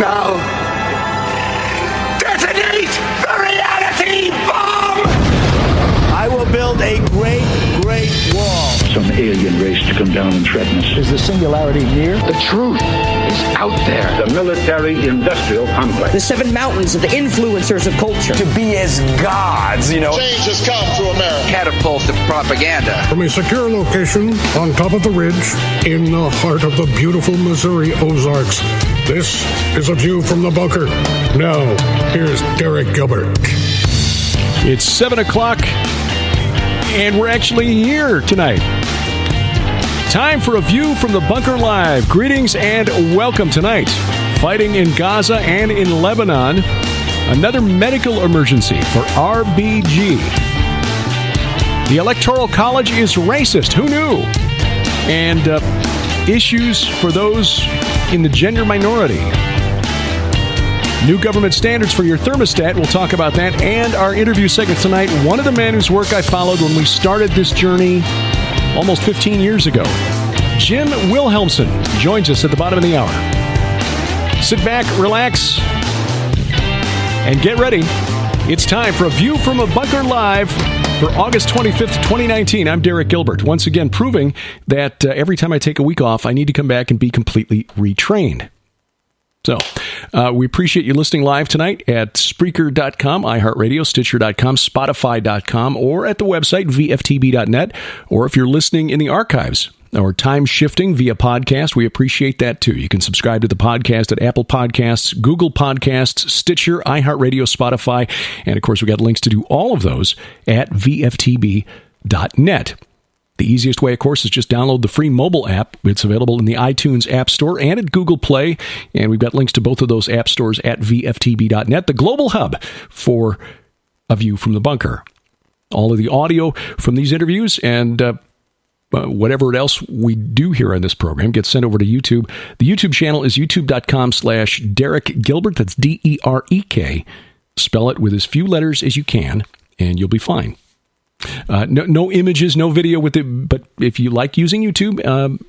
now detonate the reality bomb! I will build a great, great wall. Some alien race to come down and threaten us. Is the singularity near? The truth is out there. The military-industrial complex. The 7 mountains of the influencers of culture. To be as gods, you know. Change has come to America. Catapult of propaganda. From a secure location on top of the ridge in the heart of the beautiful Missouri Ozarks, this is A View from the Bunker. Now, here's Derek Gilbert. It's 7 o'clock, and we're actually here tonight. Time for A View from the Bunker Live. Greetings and welcome tonight. Fighting in Gaza and in Lebanon. Another medical emergency for RBG. The Electoral College is racist. Who knew? And issues for those in the gender minority. New government standards for your thermostat. We'll talk about that. And our interview segment tonight. One of the men whose work I followed when we started this journey almost 15 years ago. Jim Wilhelmsen joins us at the bottom of the hour. Sit back, relax, and get ready. It's time for A View from a Bunker Live for August 25th, 2019. I'm Derek Gilbert, once again proving that every time I take a week off, I need to come back and be completely retrained. So, we appreciate you listening live tonight at Spreaker.com, iHeartRadio, Stitcher.com, Spotify.com, or at the website, vftb.net, or if you're listening in the archives or time shifting via podcast, we appreciate that too. You can subscribe to the podcast at Apple Podcasts, Google Podcasts, Stitcher, iHeartRadio, Spotify, and of course, we got links to do all of those at vftb.net. The easiest way, of course, is just download the free mobile app. It's available in the iTunes App Store and at Google Play. And we've got links to both of those app stores at vftb.net, the global hub for A View from the Bunker. All of the audio from these interviews and whatever else we do here on this program gets sent over to YouTube. The YouTube channel is youtube.com/Derek Gilbert. That's DEREK. Spell it with as few letters as you can, and you'll be fine. No images, no video with it, but if you like using YouTube,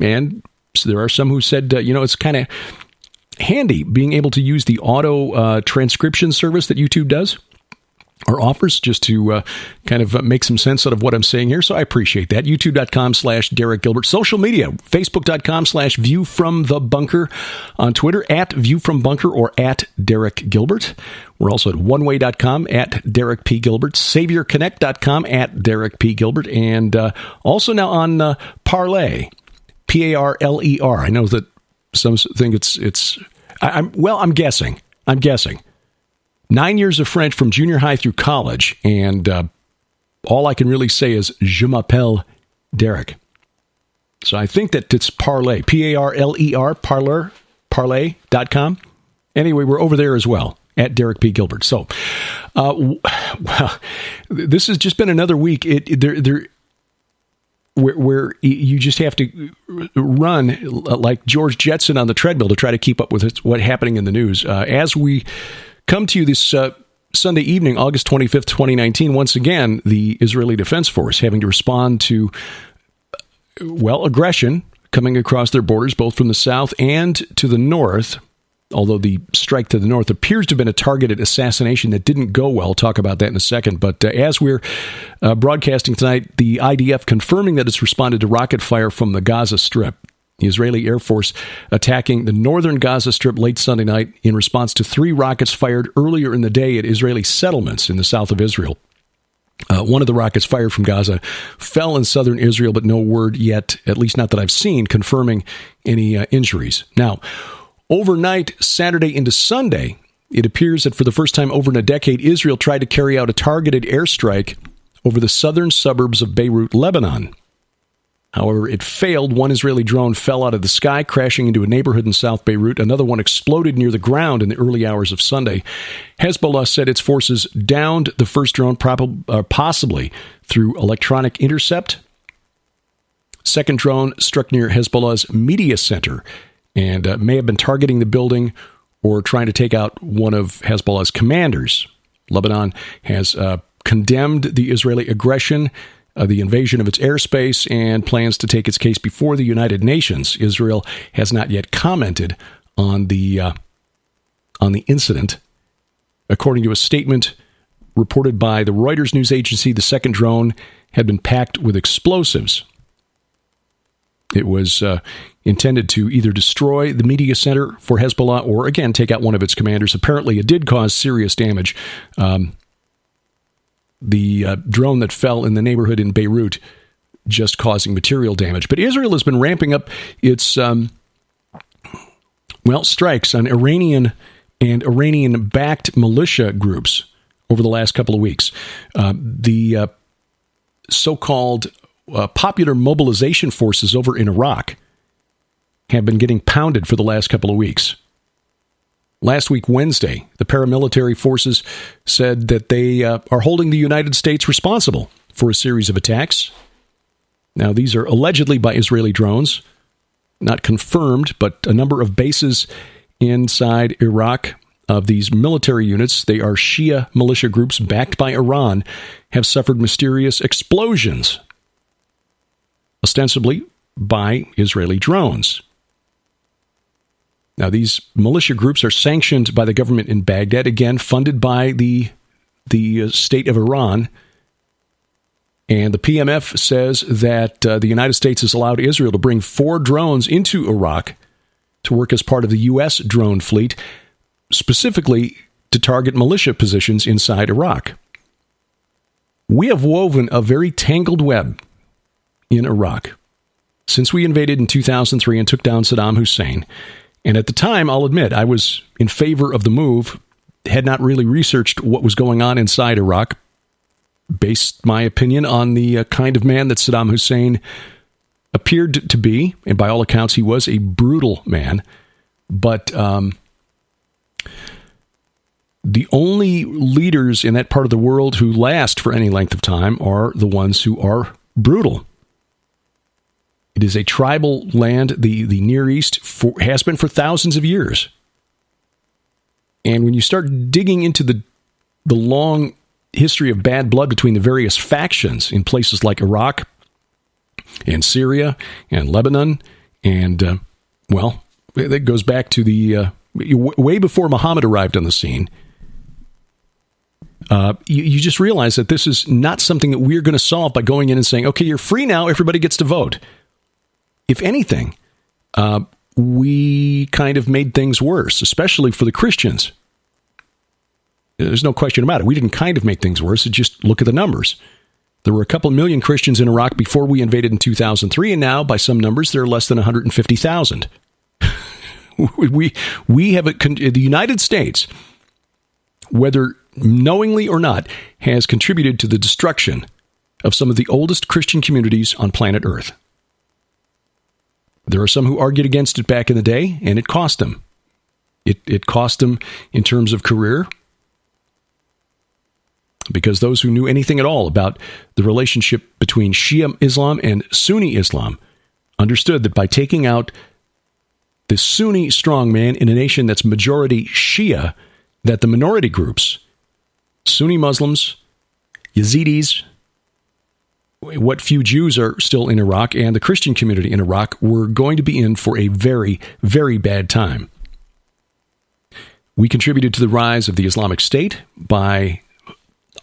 and so there are some who said, it's kind of handy being able to use the auto transcription service that YouTube does or offers just to kind of make some sense out of what I'm saying here. So I appreciate that. YouTube.com/Derek Gilbert. Social media, Facebook.com/View from the Bunker. On Twitter, at View from Bunker or at Derek Gilbert. We're also at oneway.com at Derek P. Gilbert. SaviorConnect.com at Derek P. Gilbert. And also now on Parler, Parler. I know that some think I'm guessing. 9 years of French from junior high through college, and all I can really say is Je m'appelle Derek. So I think that it's Parler, Parler, Parler.com. Anyway, we're over there as well, at Derek P. Gilbert. So, well, this has just been another week where you just have to run like George Jetson on the treadmill to try to keep up with what's happening in the news. As we come to you this Sunday evening, August 25th, 2019. Once again, the Israeli Defense Force having to respond to, aggression coming across their borders, both from the south and to the north. Although the strike to the north appears to have been a targeted assassination that didn't go well. I'll talk about that in a second. But as we're broadcasting tonight, the IDF confirming that it's responded to rocket fire from the Gaza Strip. The Israeli Air Force attacking the northern Gaza Strip late Sunday night in response to 3 rockets fired earlier in the day at Israeli settlements in the south of Israel. One of the rockets fired from Gaza fell in southern Israel, but no word yet, at least not that I've seen, confirming any injuries. Now, overnight, Saturday into Sunday, it appears that for the first time over in a decade, Israel tried to carry out a targeted airstrike over the southern suburbs of Beirut, Lebanon. However, it failed. One Israeli drone fell out of the sky, crashing into a neighborhood in South Beirut. Another one exploded near the ground in the early hours of Sunday. Hezbollah said its forces downed the first drone, possibly through electronic intercept. Second drone struck near Hezbollah's media center and may have been targeting the building or trying to take out one of Hezbollah's commanders. Lebanon has condemned the Israeli aggression, the invasion of its airspace, and plans to take its case before the United Nations. Israel has not yet commented on the on the incident. According to a statement reported by the Reuters news agency, the second drone had been packed with explosives. It was intended to either destroy the media center for Hezbollah or, again, take out one of its commanders. Apparently, it did cause serious damage. The drone that fell in the neighborhood in Beirut just causing material damage. But Israel has been ramping up its, strikes on Iranian and Iranian-backed militia groups over the last couple of weeks. The so-called popular mobilization forces over in Iraq have been getting pounded for the last couple of weeks. Last week, Wednesday, the paramilitary forces said that they are holding the United States responsible for a series of attacks. Now, these are allegedly by Israeli drones, not confirmed, but a number of bases inside Iraq of these military units, they are Shia militia groups backed by Iran, have suffered mysterious explosions, ostensibly by Israeli drones. Now, these militia groups are sanctioned by the government in Baghdad, again, funded by the state of Iran. And the PMF says that the United States has allowed Israel to bring 4 drones into Iraq to work as part of the U.S. drone fleet, specifically to target militia positions inside Iraq. We have woven a very tangled web in Iraq since we invaded in 2003 and took down Saddam Hussein. And at the time, I'll admit, I was in favor of the move, had not really researched what was going on inside Iraq, based my opinion on the kind of man that Saddam Hussein appeared to be, and by all accounts, he was a brutal man. But the only leaders in that part of the world who last for any length of time are the ones who are brutal. It is a tribal land. The Near East has been for thousands of years. And when you start digging into the long history of bad blood between the various factions in places like Iraq and Syria and Lebanon, and, that goes back to the way before Muhammad arrived on the scene. You just realize that this is not something that we're going to solve by going in and saying, okay, you're free now, everybody gets to vote. If anything, we kind of made things worse, especially for the Christians. There's no question about it. We didn't kind of make things worse. Just look at the numbers. There were a couple million Christians in Iraq before we invaded in 2003, and now, by some numbers, there are less than 150,000. We have the United States, whether knowingly or not, has contributed to the destruction of some of the oldest Christian communities on planet Earth. There are some who argued against it back in the day, and it cost them. It cost them in terms of career, because those who knew anything at all about the relationship between Shia Islam and Sunni Islam understood that by taking out the Sunni strongman in a nation that's majority Shia, that the minority groups, Sunni Muslims, Yazidis, what few Jews are still in Iraq, and the Christian community in Iraq were going to be in for a very, very bad time. We contributed to the rise of the Islamic State by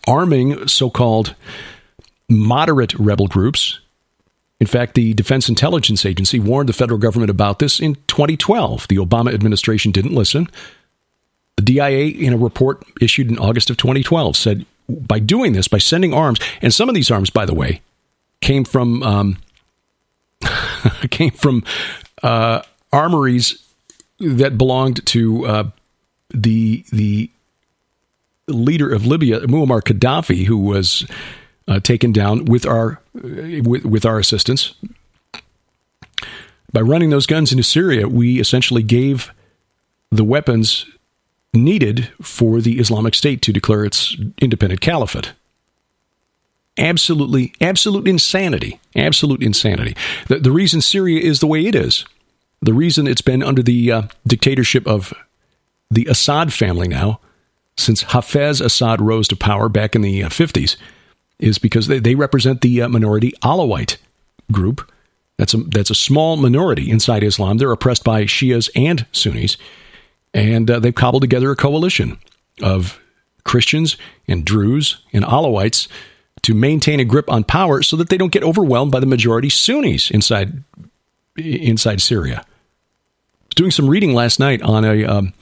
arming so-called moderate rebel groups. In fact, the Defense Intelligence Agency warned the federal government about this in 2012. The Obama administration didn't listen. The DIA, in a report issued in August of 2012, said by doing this, by sending arms, and some of these arms, by the way, came from armories that belonged to the leader of Libya, Muammar Gaddafi, who was taken down with our assistance. By running those guns into Syria, we essentially gave the weapons needed for the Islamic State to declare its independent caliphate. Absolute insanity. Absolute insanity. The reason Syria is the way it is, the reason it's been under the dictatorship of the Assad family now, since Hafez Assad rose to power back in the 50s, is because they represent the minority Alawite group. That's a small minority inside Islam. They're oppressed by Shias and Sunnis. And they've cobbled together a coalition of Christians and Druze and Alawites to maintain a grip on power so that they don't get overwhelmed by the majority Sunnis inside Syria. I was doing some reading last night on a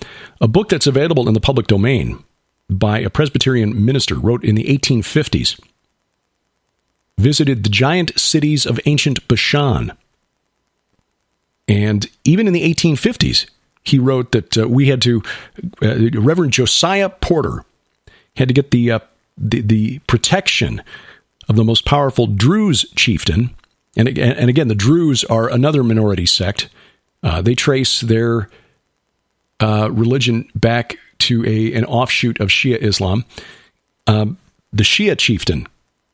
book that's available in the public domain by a Presbyterian minister, wrote in the 1850s. Visited the giant cities of ancient Bashan. And even in the 1850s, he wrote that we had to, Reverend Josiah Porter had to get the protection of the most powerful Druze chieftain. And again, the Druze are another minority sect. They trace their religion back to an offshoot of Shia Islam. The Shia chieftain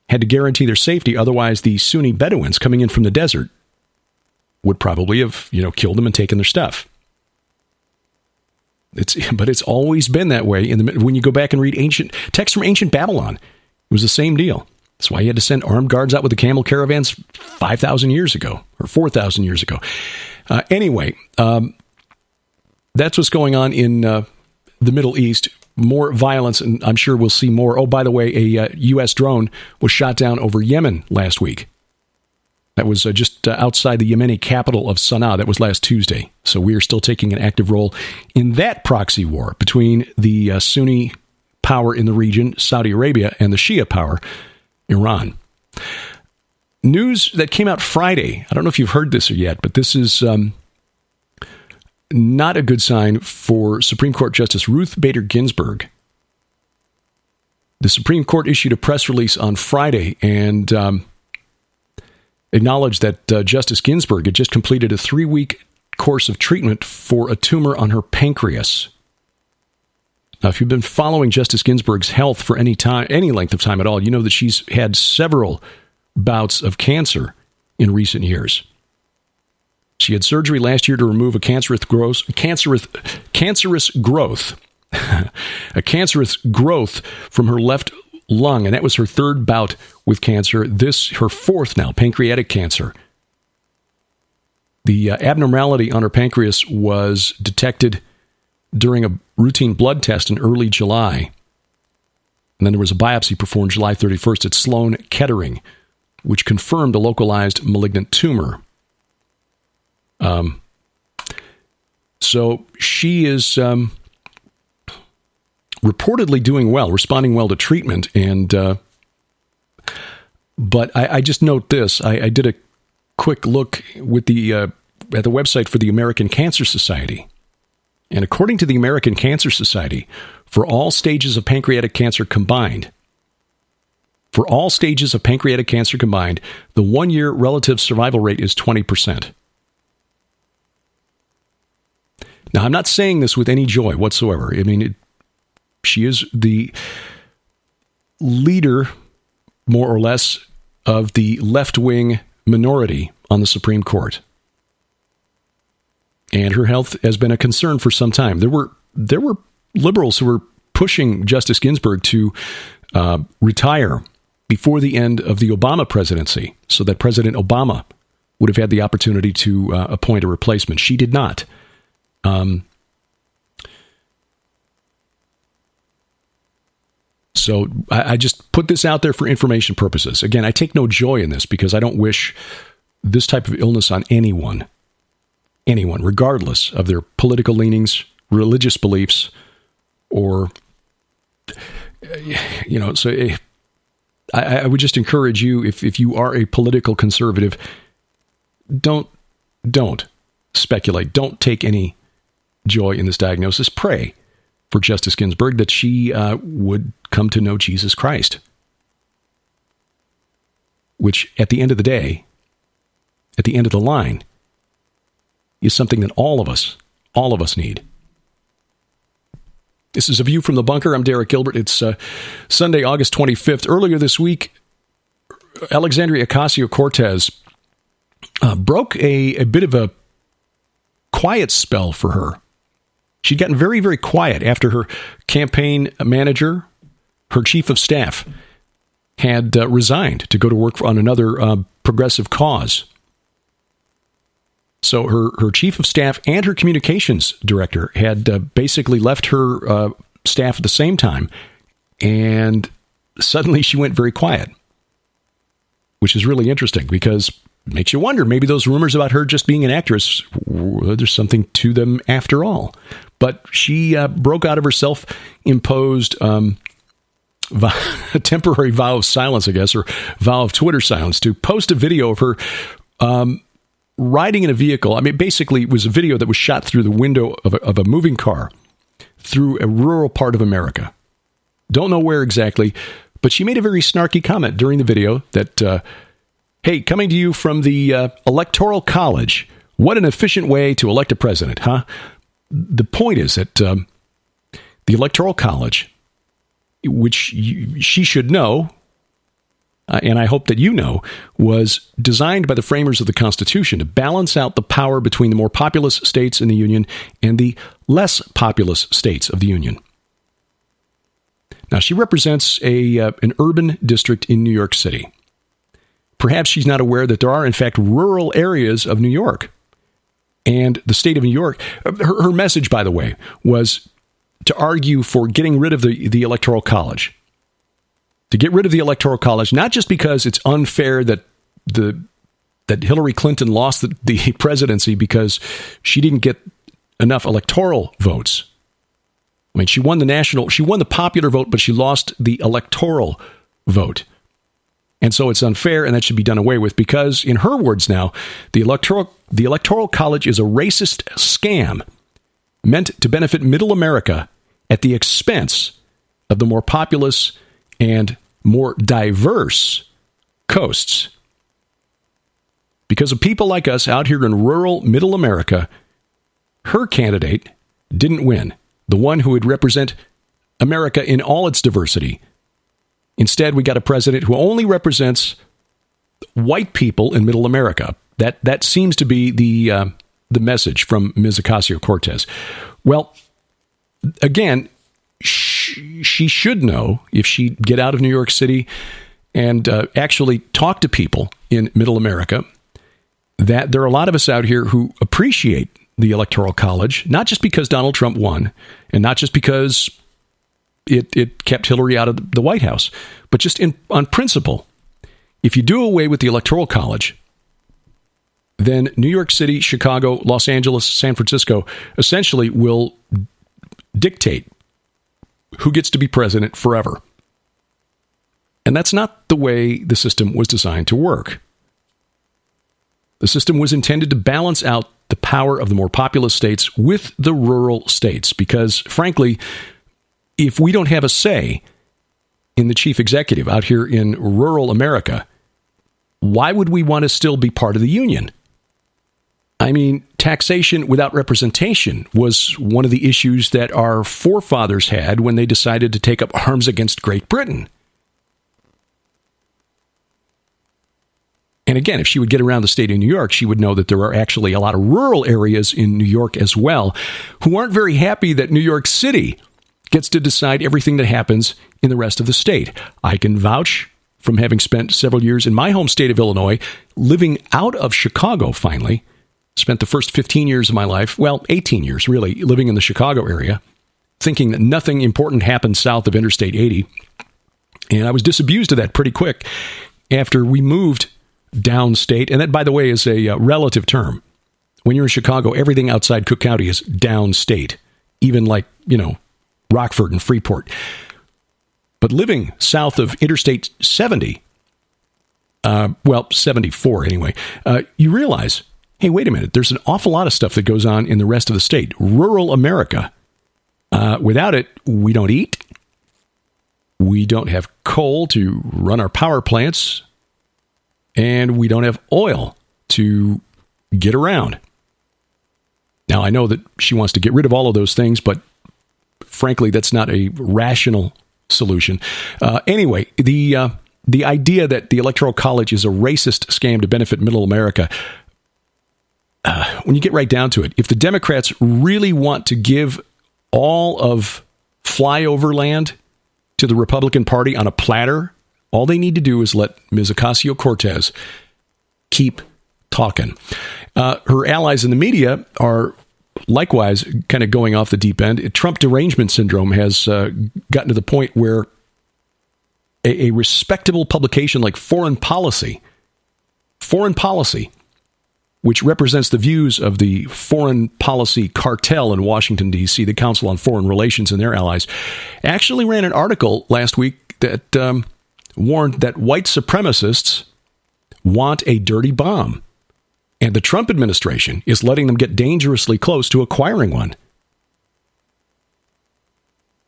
had to guarantee their safety, otherwise the Sunni Bedouins coming in from the desert would probably have, killed them and taken their stuff. But it's always been that way. When you go back and read ancient texts from ancient Babylon, it was the same deal. That's why you had to send armed guards out with the camel caravans 5,000 years ago or 4,000 years ago. Anyway, that's what's going on in the Middle East. More violence, and I'm sure we'll see more. Oh, by the way, a U.S. drone was shot down over Yemen last week. That was just outside the Yemeni capital of Sana'a. That was last Tuesday. So we are still taking an active role in that proxy war between the Sunni power in the region, Saudi Arabia, and the Shia power, Iran. News that came out Friday. I don't know if you've heard this yet, but this is not a good sign for Supreme Court Justice Ruth Bader Ginsburg. The Supreme Court issued a press release on Friday and acknowledged that Justice Ginsburg had just completed a 3-week course of treatment for a tumor on her pancreas. Now, if you've been following Justice Ginsburg's health for any length of time at all, you know that she's had several bouts of cancer in recent years. She had surgery last year to remove a cancerous growth, a cancerous growth from her left lung, and that was her third bout with cancer. This, her fourth now, pancreatic cancer. The abnormality on her pancreas was detected during a routine blood test in early July. And then there was a biopsy performed July 31st at Sloan Kettering, which confirmed a localized malignant tumor. So she is reportedly doing well, responding well to treatment, and but I just note this. I did a quick look with at the website for the American Cancer Society, and according to the American Cancer Society, for all stages of pancreatic cancer combined, the 1-year relative survival rate is 20%. Now, I'm not saying this with any joy whatsoever. I mean, she is the leader, more or less, of the left-wing minority on the Supreme Court. And her health has been a concern for some time. There were liberals who were pushing Justice Ginsburg to retire before the end of the Obama presidency so that President Obama would have had the opportunity to appoint a replacement. She did not. So I just put this out there for information purposes. Again, I take no joy in this because I don't wish this type of illness on anyone, regardless of their political leanings, religious beliefs, or, so I would just encourage you, if you are a political conservative, don't speculate. Don't take any joy in this diagnosis. Pray for Justice Ginsburg that she would come to know Jesus Christ, which at the end of the day, at the end of the line, is something that all of us need. This is A View from the Bunker. I'm Derek Gilbert. It's Sunday, August 25th. Earlier this week, Alexandria Ocasio-Cortez broke a bit of a quiet spell for her. She'd gotten very, very quiet after her campaign manager, her chief of staff, had resigned to go to work on another progressive cause. So her chief of staff and her communications director had basically left her staff at the same time, and suddenly she went very quiet, which is really interesting because it makes you wonder, maybe those rumors about her just being an actress, there's something to them after all. But she broke out of her self-imposed temporary vow of silence, I guess, or vow of Twitter silence, to post a video of her riding in a vehicle. I mean, basically, it was a video that was shot through the window of a moving car through a rural part of America. Don't know where exactly, but she made a very snarky comment during the video that, hey, coming to you from the Electoral College, what an efficient way to elect a president, huh? The point is that the Electoral College, which she should know, and I hope that you know, was designed by the framers of the Constitution to balance out the power between the more populous states in the Union and the less populous states of the Union. Now, she represents an urban district in New York City. Perhaps she's not aware that there are, in fact, rural areas of New York. And the state of New York, her message, by the way, was to argue for getting rid of the Electoral College. To get rid of the Electoral College, not just because it's unfair that Hillary Clinton lost the presidency because she didn't get enough electoral votes. I mean, she won the popular vote, but she lost the electoral vote. And so it's unfair, and that should be done away with because, in her words now, the Electoral College is a racist scam meant to benefit middle America at the expense of the more populous and more diverse coasts. Because of people like us out here in rural middle America, her candidate didn't win, the one who would represent America in all its diversity. Instead, we got a president who only represents white people in middle America. That seems to be the message from Ms. Ocasio-Cortez. Well, again, she should know, if she get out of New York City and actually talk to people in middle America, that there are a lot of us out here who appreciate the Electoral College, not just because Donald Trump won, and not just because it kept Hillary out of the White House, but just on principle. If you do away with the Electoral College, then New York City, Chicago, Los Angeles, San Francisco essentially will dictate who gets to be president forever. And that's not the way the system was designed to work. The system was intended to balance out the power of the more populous states with the rural states, because, frankly, if we don't have a say in the chief executive out here in rural America, why would we want to still be part of the union? I mean, taxation without representation was one of the issues that our forefathers had when they decided to take up arms against Great Britain. And again, if she would get around the state of New York, she would know that there are actually a lot of rural areas in New York as well who aren't very happy that New York City gets to decide everything that happens in the rest of the state. I can vouch from having spent several years in my home state of Illinois, living out of Chicago finally. Spent the first 15 years of my life, well, 18 years really, living in the Chicago area, thinking that nothing important happened south of Interstate 80. And I was disabused of that pretty quick after we moved downstate. And that, by the way, is a relative term. When you're in Chicago, everything outside Cook County is downstate, even like, Rockford and Freeport. But living south of Interstate 70, 74 anyway, you realize, hey, wait a minute, there's an awful lot of stuff that goes on in the rest of the state. Rural America. Without it, we don't eat. We don't have coal to run our power plants. And we don't have oil to get around. Now, I know that she wants to get rid of all of those things, but frankly, that's not a rational solution. Anyway, the idea that the Electoral College is a racist scam to benefit middle America, when you get right down to it, if the Democrats really want to give all of flyover land to the Republican Party on a platter, all they need to do is let Ms. Ocasio-Cortez keep talking. Her allies in the media are likewise kind of going off the deep end. Trump derangement syndrome has gotten to the point where a respectable publication like Foreign Policy, which represents the views of the foreign policy cartel in Washington, D.C., the Council on Foreign Relations and their allies, actually ran an article last week that warned that white supremacists want a dirty bomb. And the Trump administration is letting them get dangerously close to acquiring one.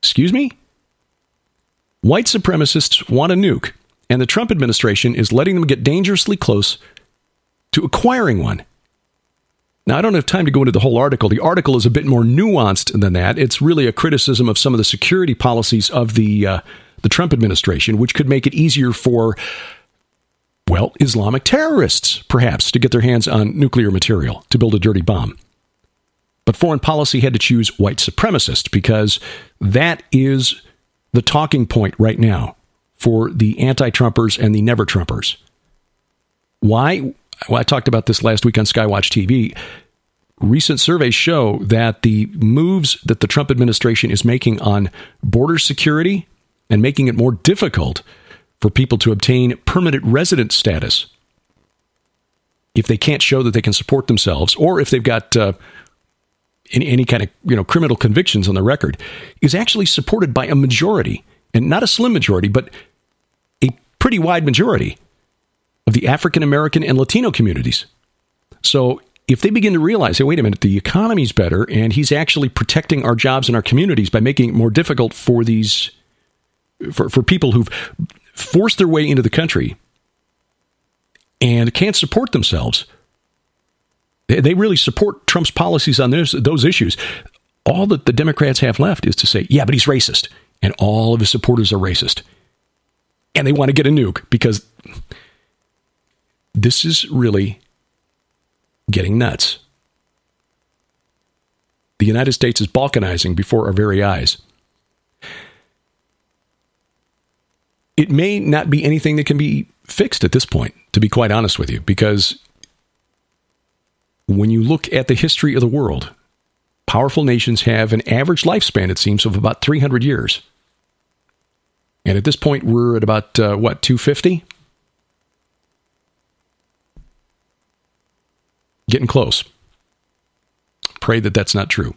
Excuse me? White supremacists want a nuke, and the Trump administration is letting them get dangerously close to acquiring one. Now, I don't have time to go into the whole article. The article is a bit more nuanced than that. It's really a criticism of some of the security policies of the Trump administration, which could make it easier for, well, Islamic terrorists, perhaps, to get their hands on nuclear material to build a dirty bomb. But foreign policy had to choose white supremacist because that is the talking point right now for the anti-Trumpers and the never-Trumpers. Why? Well, I talked about this last week on SkyWatchTV. Recent surveys show that the moves that the Trump administration is making on border security and making it more difficult for people to obtain permanent resident status if they can't show that they can support themselves, or if they've got any kind of criminal convictions on the record, is actually supported by a majority, and not a slim majority, but a pretty wide majority of the African American and Latino communities. So if they begin to realize, hey, wait a minute, the economy's better, and he's actually protecting our jobs and our communities by making it more difficult for these for people who've forced their way into the country and can't support themselves, they really support Trump's policies on those issues. All that the Democrats have left is to say, yeah, but he's racist, and all of his supporters are racist. And they want to get a nuke because this is really getting nuts. The United States is balkanizing before our very eyes. It may not be anything that can be fixed at this point, to be quite honest with you, because when you look at the history of the world, powerful nations have an average lifespan, it seems, of about 300 years. And at this point, we're at about, 250? Getting close. Pray that that's not true.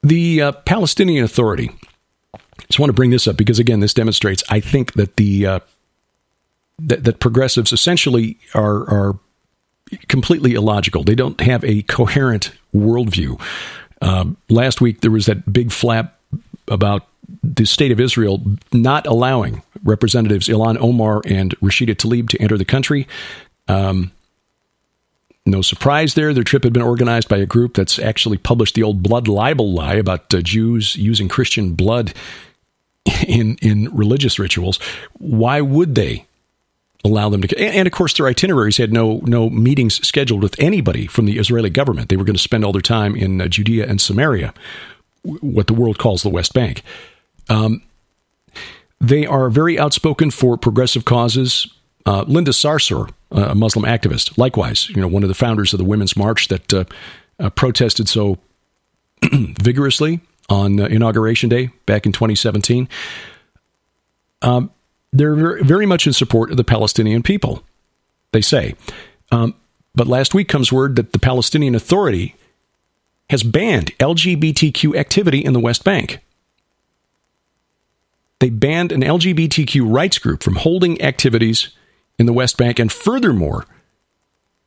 The Palestinian Authority. I just want to bring this up because, again, this demonstrates, I think, that that progressives essentially are completely illogical. They don't have a coherent worldview. Last week, there was that big flap about the state of Israel not allowing Representatives Ilhan Omar and Rashida Tlaib to enter the country. No surprise there. Their trip had been organized by a group that's actually published the old blood libel lie about Jews using Christian blood in religious rituals. Why would they allow them to? And of course, their itineraries had no meetings scheduled with anybody from the Israeli government. They were going to spend all their time in Judea and Samaria, what the world calls the West Bank. They are very outspoken for progressive causes. Linda Sarsour, a Muslim activist, likewise, one of the founders of the Women's March that protested so vigorously on Inauguration Day back in 2017. They're very much in support of the Palestinian people, they say. But last week comes word that the Palestinian Authority has banned LGBTQ activity in the West Bank. They banned an LGBTQ rights group from holding activities in the West Bank, and furthermore,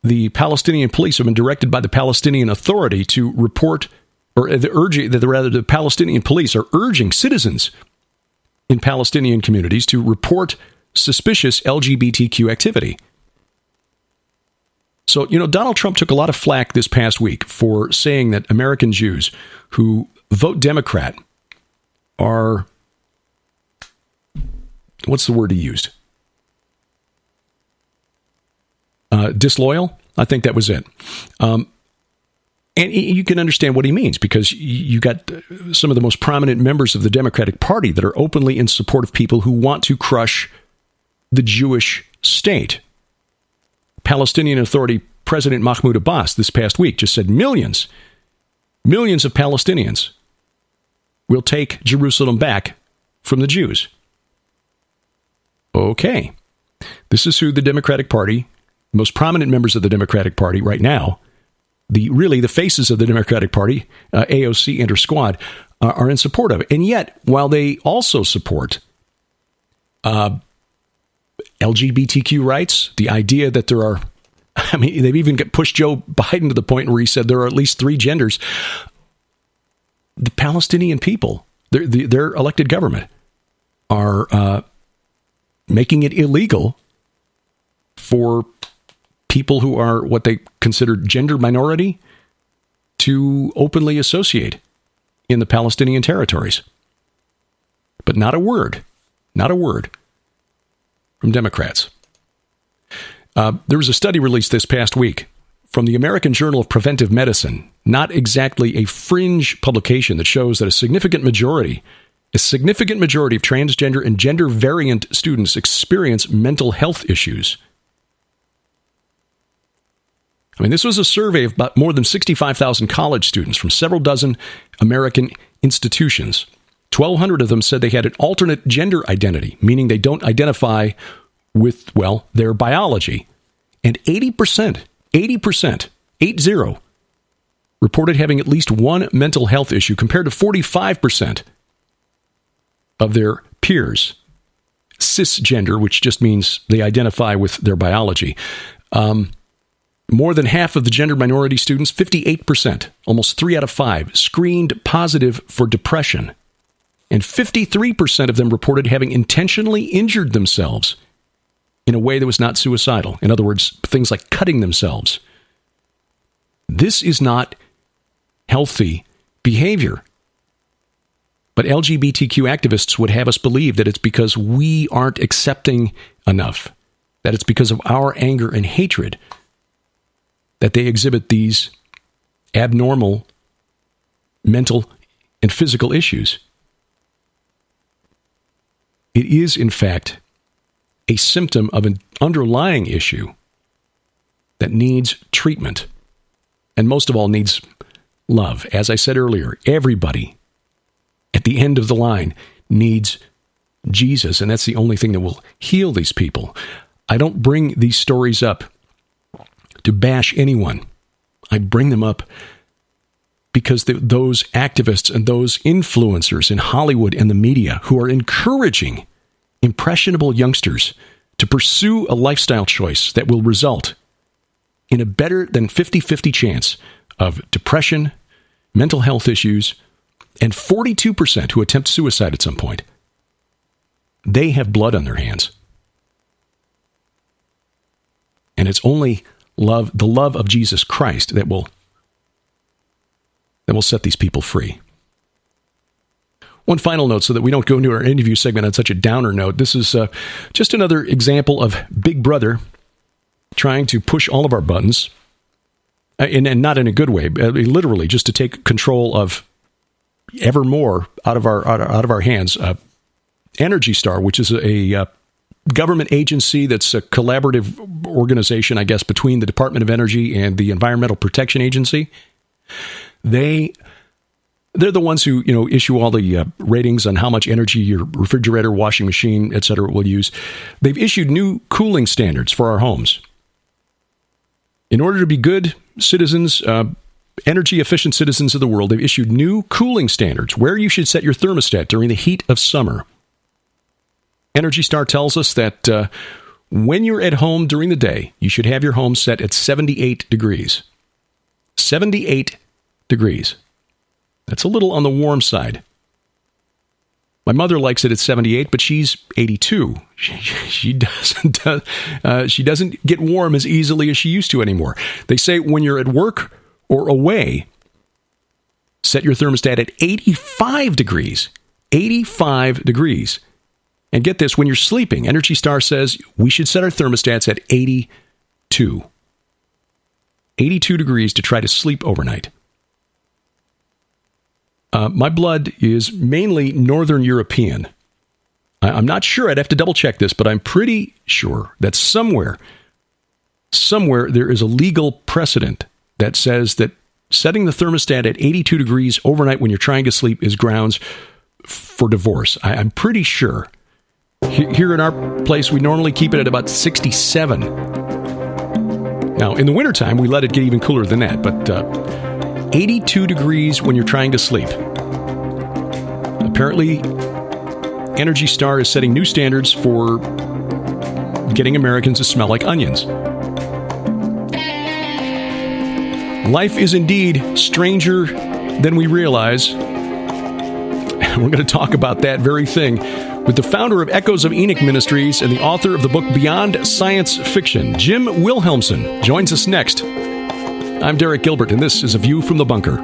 the Palestinian police have been directed by the Palestinian Authority to report, or the Palestinian police are urging citizens in Palestinian communities to report suspicious LGBTQ activity. So, Donald Trump took a lot of flack this past week for saying that American Jews who vote Democrat are, what's the word he used? Disloyal? I think that was it. And you can understand what he means, because you got some of the most prominent members of the Democratic Party that are openly in support of people who want to crush the Jewish state. Palestinian Authority President Mahmoud Abbas this past week just said millions of Palestinians will take Jerusalem back from the Jews. Okay. This is who the Democratic Party, most prominent members of the Democratic Party right now, the faces of the Democratic Party, AOC and her squad, are in support of it. And yet, while they also support LGBTQ rights, the idea that there are, they've even pushed Joe Biden to the point where he said there are at least 3 genders. The Palestinian people, their elected government, are making it illegal for people who are what they consider gender minority to openly associate in the Palestinian territories. But not a word from Democrats. There was a study released this past week from the American Journal of Preventive Medicine, not exactly a fringe publication, that shows that a significant majority of transgender and gender variant students experience mental health issues. This was a survey of about more than 65,000 college students from several dozen American institutions. 1,200 of them said they had an alternate gender identity, meaning they don't identify with, their biology. And 80%, 80, reported having at least one mental health issue, compared to 45% of their peers. Cisgender, which just means they identify with their biology. More than half of the gender minority students, 58%, almost 3 out of 5, screened positive for depression. And 53% of them reported having intentionally injured themselves in a way that was not suicidal. In other words, things like cutting themselves. This is not healthy behavior. But LGBTQ activists would have us believe that it's because we aren't accepting enough, that it's because of our anger and hatred that they exhibit these abnormal mental and physical issues. It is, in fact, a symptom of an underlying issue that needs treatment, and most of all needs love. As I said earlier, everybody at the end of the line needs Jesus, and that's the only thing that will heal these people. I don't bring these stories up to bash anyone. I bring them up because those activists and those influencers in Hollywood and the media who are encouraging impressionable youngsters to pursue a lifestyle choice that will result in a better than 50-50 chance of depression, mental health issues, and 42% who attempt suicide at some point. They have blood on their hands. And it's only the love of Jesus Christ that will set these people free. One final note, so that we don't go into our interview segment on such a downer note. This is just another example of Big Brother trying to push all of our buttons, and not in a good way, literally just to take control of ever more out of our hands. Energy Star, which is a government agency that's a collaborative organization, I guess, between the Department of Energy and the Environmental Protection Agency. They're the ones who, issue all the ratings on how much energy your refrigerator, washing machine, etc. will use. They've issued new cooling standards for our homes. In order to be good citizens, energy-efficient citizens of the world, they've issued new cooling standards where you should set your thermostat during the heat of summer. Energy Star tells us that when you're at home during the day, you should have your home set at 78 degrees. 78 degrees. That's a little on the warm side. My mother likes it at 78, but she's 82. She doesn't get warm as easily as she used to anymore. They say when you're at work or away, set your thermostat at 85 degrees. 85 degrees. And get this, when you're sleeping, Energy Star says we should set our thermostats at 82. 82 degrees to try to sleep overnight. My blood is mainly Northern European. I'm not sure. I'd have to double check this, but I'm pretty sure that somewhere there is a legal precedent that says that setting the thermostat at 82 degrees overnight when you're trying to sleep is grounds for divorce. I'm pretty sure. Here in our place, we normally keep it at about 67. Now, in the wintertime, we let it get even cooler than that, but 82 degrees when you're trying to sleep. Apparently, Energy Star is setting new standards for getting Americans to smell like onions. Life is indeed stranger than we realize. We're going to talk about that very thing with the founder of Echoes of Enoch Ministries and the author of the book Beyond Science Fiction, Jim Wilhelmsen, joins us next. I'm Derek Gilbert, and this is A View from the Bunker.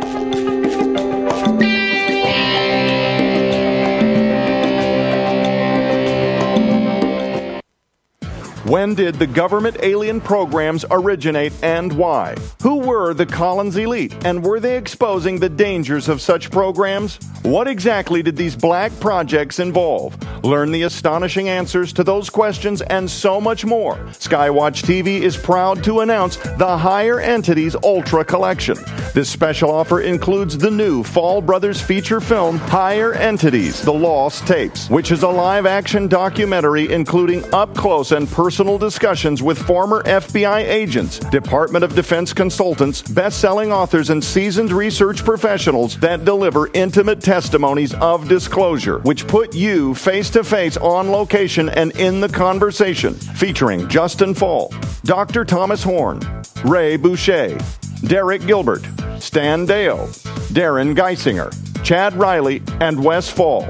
When did the government alien programs originate and why? Who were the Collins elite, and were they exposing the dangers of such programs? What exactly did these black projects involve? Learn the astonishing answers to those questions and so much more. SkyWatchTV is proud to announce the Higher Entities Ultra Collection. This special offer includes the new Fall Brothers feature film, Higher Entities, The Lost Tapes, which is a live-action documentary including up-close and personal discussions with former FBI agents, Department of Defense consultants, best-selling authors, and seasoned research professionals that deliver intimate testimonies of disclosure, which put you face-to-face on location and in the conversation, featuring Justin Fall, Dr. Thomas Horn, Ray Boucher, Derek Gilbert, Stan Dale, Darren Geisinger, Chad Riley, and Wes Fall.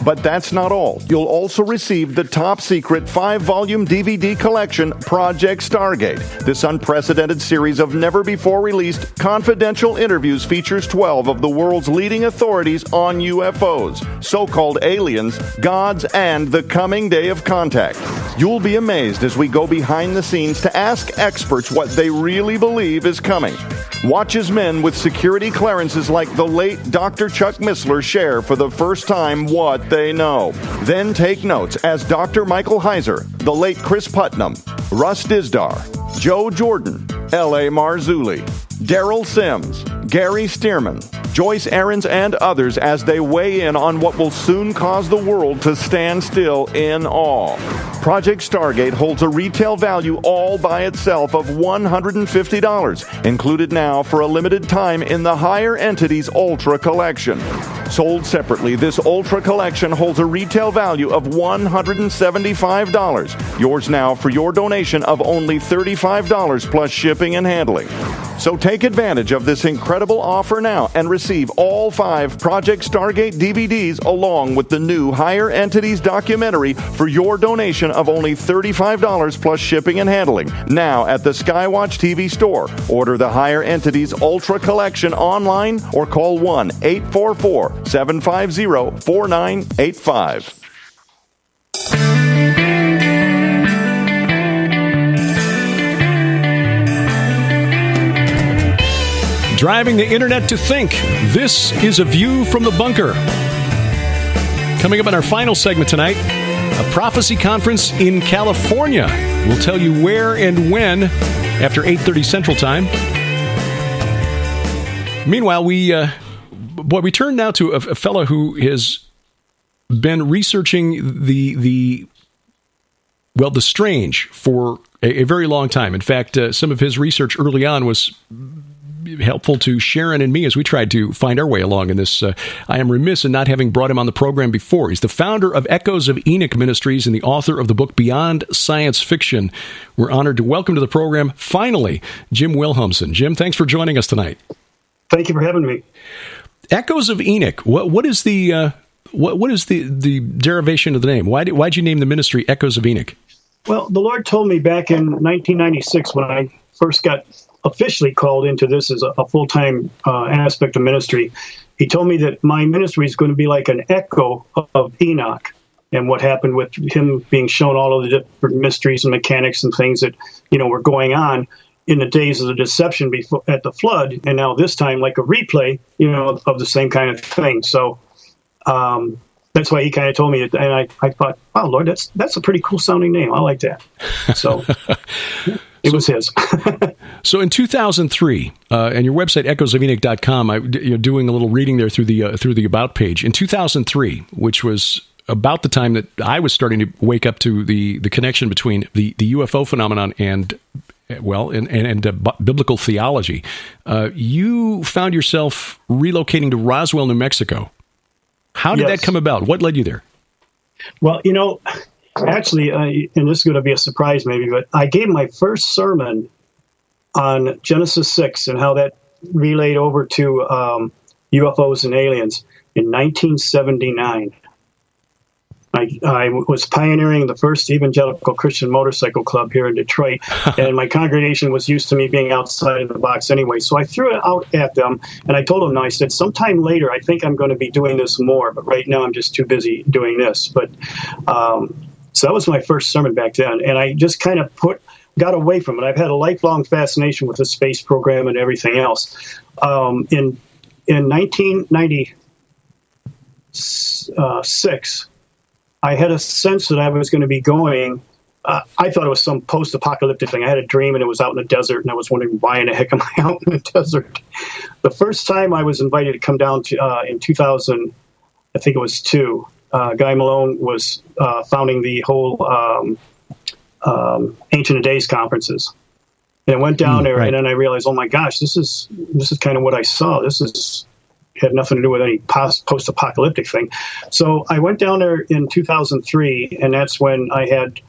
But that's not all. You'll also receive the top-secret 5-volume DVD collection, Project Stargate. This unprecedented series of never-before-released confidential interviews features 12 of the world's leading authorities on UFOs, so-called aliens, gods, and the coming day of contact. You'll be amazed as we go behind the scenes to ask experts what they really believe is coming. Watch as men with security clearances like the late Dr. Chuck Missler share for the first time what they know. Then take notes as Dr. Michael Heiser, the late Chris Putnam, Russ Dizdar, Joe Jordan, L.A. Marzulli, Daryl Sims, Gary Stearman, Joyce Aarons, and others as they weigh in on what will soon cause the world to stand still in awe. Project Stargate holds a retail value all by itself of $150, included now for a limited time in the Higher Entities Ultra Collection. Sold separately, this Ultra Collection holds a retail value of $175. Yours now for your donation of only $35 plus shipping and handling. So take advantage of this incredible offer now and receive all 5 Project Stargate DVDs along with the new Higher Entities documentary for your donation of only $35 plus shipping and handling. Now at the SkyWatch TV store. Order the Higher Entities Ultra Collection online or call 1-844-750-4985. Driving the internet to think. This is A View from the Bunker. Coming up in our final segment tonight, a prophecy conference in California. We'll tell you where and when after 8:30 Central Time. Meanwhile, we turn now to a fellow who has been researching the strange for a very long time. In fact, some of his research early on was helpful to Sharon and me as we tried to find our way along in this. I am remiss in not having brought him on the program before. He's the founder of Echoes of Enoch Ministries and the author of the book Beyond Science Fiction. We're honored to welcome to the program, finally, Jim Wilhelmsen. Jim, thanks for joining us tonight. Thank you for having me. Echoes of Enoch. What is the derivation of the name? Why'd you name the ministry Echoes of Enoch? Well, the Lord told me back in 1996 when I first got officially called into this as a full-time aspect of ministry. He told me that my ministry is going to be like an echo of Enoch and what happened with him being shown all of the different mysteries and mechanics and things that, were going on in the days of the deception before at the flood. And now this time, like a replay, of the same kind of thing. So that's why he kind of told me, and I thought, wow, Lord, that's a pretty cool sounding name. I like that. So it was his. So in 2003, and your website, echoesofenoch.com, you're doing a little reading there through the About page. In 2003, which was about the time that I was starting to wake up to the connection between the UFO phenomenon and biblical theology, you found yourself relocating to Roswell, New Mexico. How did that come about? What led you there? Well, actually, and this is going to be a surprise maybe, but I gave my first sermon on Genesis 6 and how that relayed over to UFOs and aliens in 1979. I was pioneering the first evangelical Christian motorcycle club here in Detroit, and my congregation was used to me being outside of the box anyway. So I threw it out at them, and I told them, I said, sometime later, I think I'm going to be doing this more, but right now I'm just too busy doing this. But so that was my first sermon back then, and I just kind of got away from it. I've had a lifelong fascination with the space program and everything else. In 1996, I had a sense that I was going to be going. I thought it was some post-apocalyptic thing. I had a dream, and it was out in the desert, and I was wondering, why in the heck am I out in the desert? The first time I was invited to come down to in 2000, I think it was 2, Guy Malone was founding the whole Ancient of Days conferences. And I went down there, and then I realized, oh my gosh, this is kind of what I saw. Had nothing to do with any post-apocalyptic thing. So I went down there in 2003, and that's when I had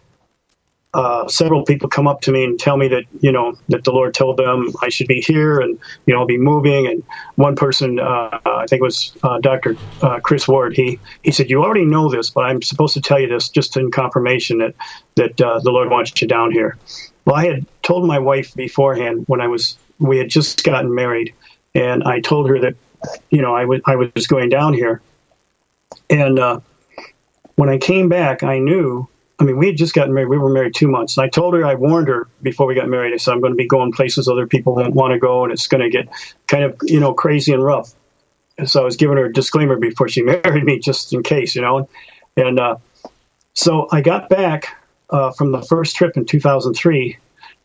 several people come up to me and tell me that, that the Lord told them I should be here and, I'll be moving. And one person, I think it was Dr. Chris Ward, he said, you already know this, but I'm supposed to tell you this just in confirmation that the Lord wants you down here. Well, I had told my wife beforehand we had just gotten married, and I told her that, I was going down here. And when I came back, I knew, we had just gotten married. We were married 2 months. And I told her, I warned her before we got married. I said, I'm going to be going places other people won't want to go, and it's going to get kind of, crazy and rough. And so I was giving her a disclaimer before she married me, just in case, And so I got back from the first trip in 2003,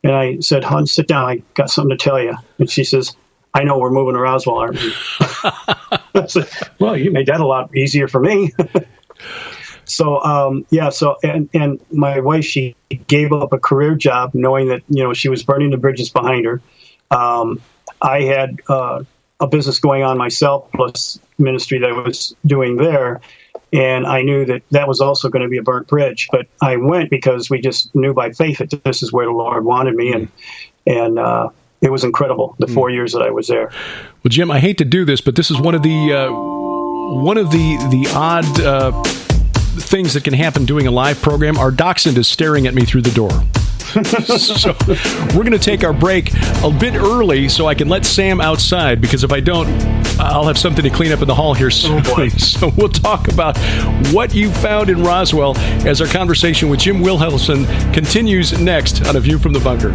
and I said, hon, sit down. I got something to tell you. And she says, I know, we're moving to Roswell, aren't we? I said, well, you made that a lot easier for me. So, and my wife, she gave up a career job knowing that, she was burning the bridges behind her. I had a business going on myself, plus ministry that I was doing there. And I knew that was also going to be a burnt bridge. But I went because we just knew by faith that this is where the Lord wanted me. And it was incredible, the 4 years that I was there. Well, Jim, I hate to do this, but this is one of the odd things that can happen doing a live program. Our dachshund is staring at me through the door. So we're going to take our break a bit early so I can let Sam outside, because if I don't, I'll have something to clean up in the hall here soon. So we'll talk about what you found in Roswell as our conversation with Jim Wilhelmsen continues next on A View from the Bunker.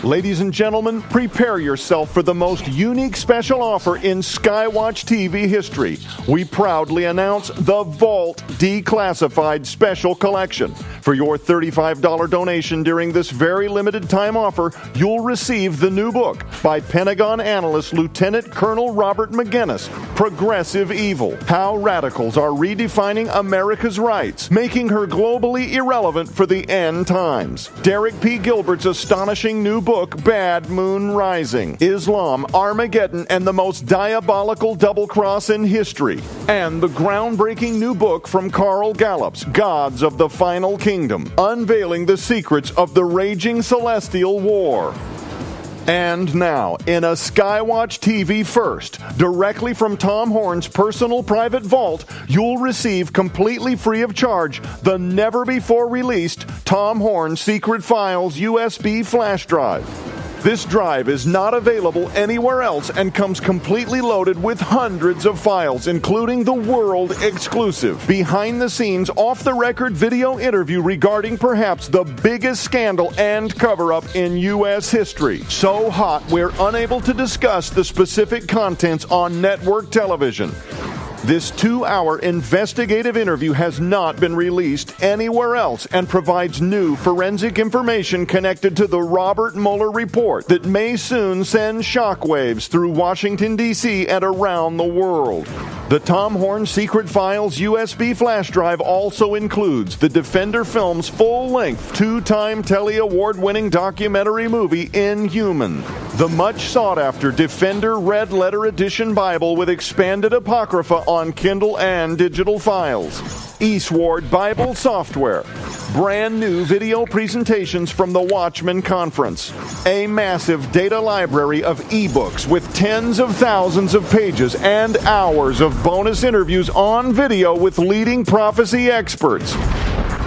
Ladies and gentlemen, prepare yourself for the most unique special offer in SkyWatchTV history. We proudly announce the Vault Declassified Special Collection. For your $35 donation during this very limited time offer, you'll receive the new book by Pentagon analyst Lieutenant Colonel Robert McGinnis, Progressive Evil: How Radicals Are Redefining America's Rights, Making Her Globally Irrelevant for the End Times. Derek P. Gilbert's astonishing new book, Bad Moon Rising: Islam, Armageddon, and the Most Diabolical Double Cross in History. And the groundbreaking new book from Carl Gallup's Gods of the Final Kingdom, unveiling the secrets of the raging celestial war. And now, in a SkyWatch TV first, directly from Tom Horn's personal private vault, you'll receive completely free of charge the never-before-released Tom Horn Secret Files USB flash drive. This drive is not available anywhere else and comes completely loaded with hundreds of files, including the world exclusive, behind-the-scenes, off-the-record video interview regarding perhaps the biggest scandal and cover-up in U.S. history. So hot, we're unable to discuss the specific contents on network television. This 2-hour investigative interview has not been released anywhere else and provides new forensic information connected to the Robert Mueller report that may soon send shockwaves through Washington, D.C. and around the world. The Tom Horn Secret Files USB flash drive also includes the Defender Films full-length, 2-time Telly Award-winning documentary movie Inhuman, the much-sought-after Defender Red Letter Edition Bible with expanded Apocrypha on Kindle and digital files, Eastward Bible software, brand new video presentations from the Watchmen Conference, a massive data library of ebooks with tens of thousands of pages and hours of bonus interviews on video with leading prophecy experts.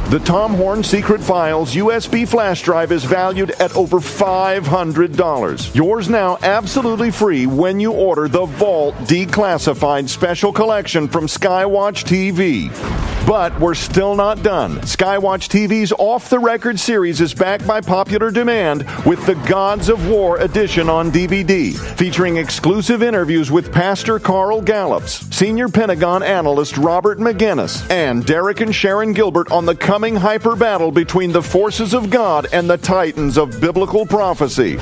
The Tom Horn Secret Files USB flash drive is valued at over $500. Yours now absolutely free when you order the Vault Declassified Special Collection from SkyWatchTV. But we're still not done. SkyWatchTV's Off the Record series is back by popular demand with the Gods of War edition on DVD, featuring exclusive interviews with Pastor Carl Gallups, Senior Pentagon Analyst Robert McGinnis, and Derek and Sharon Gilbert on the coming hyper battle between the forces of God and the titans of biblical prophecy.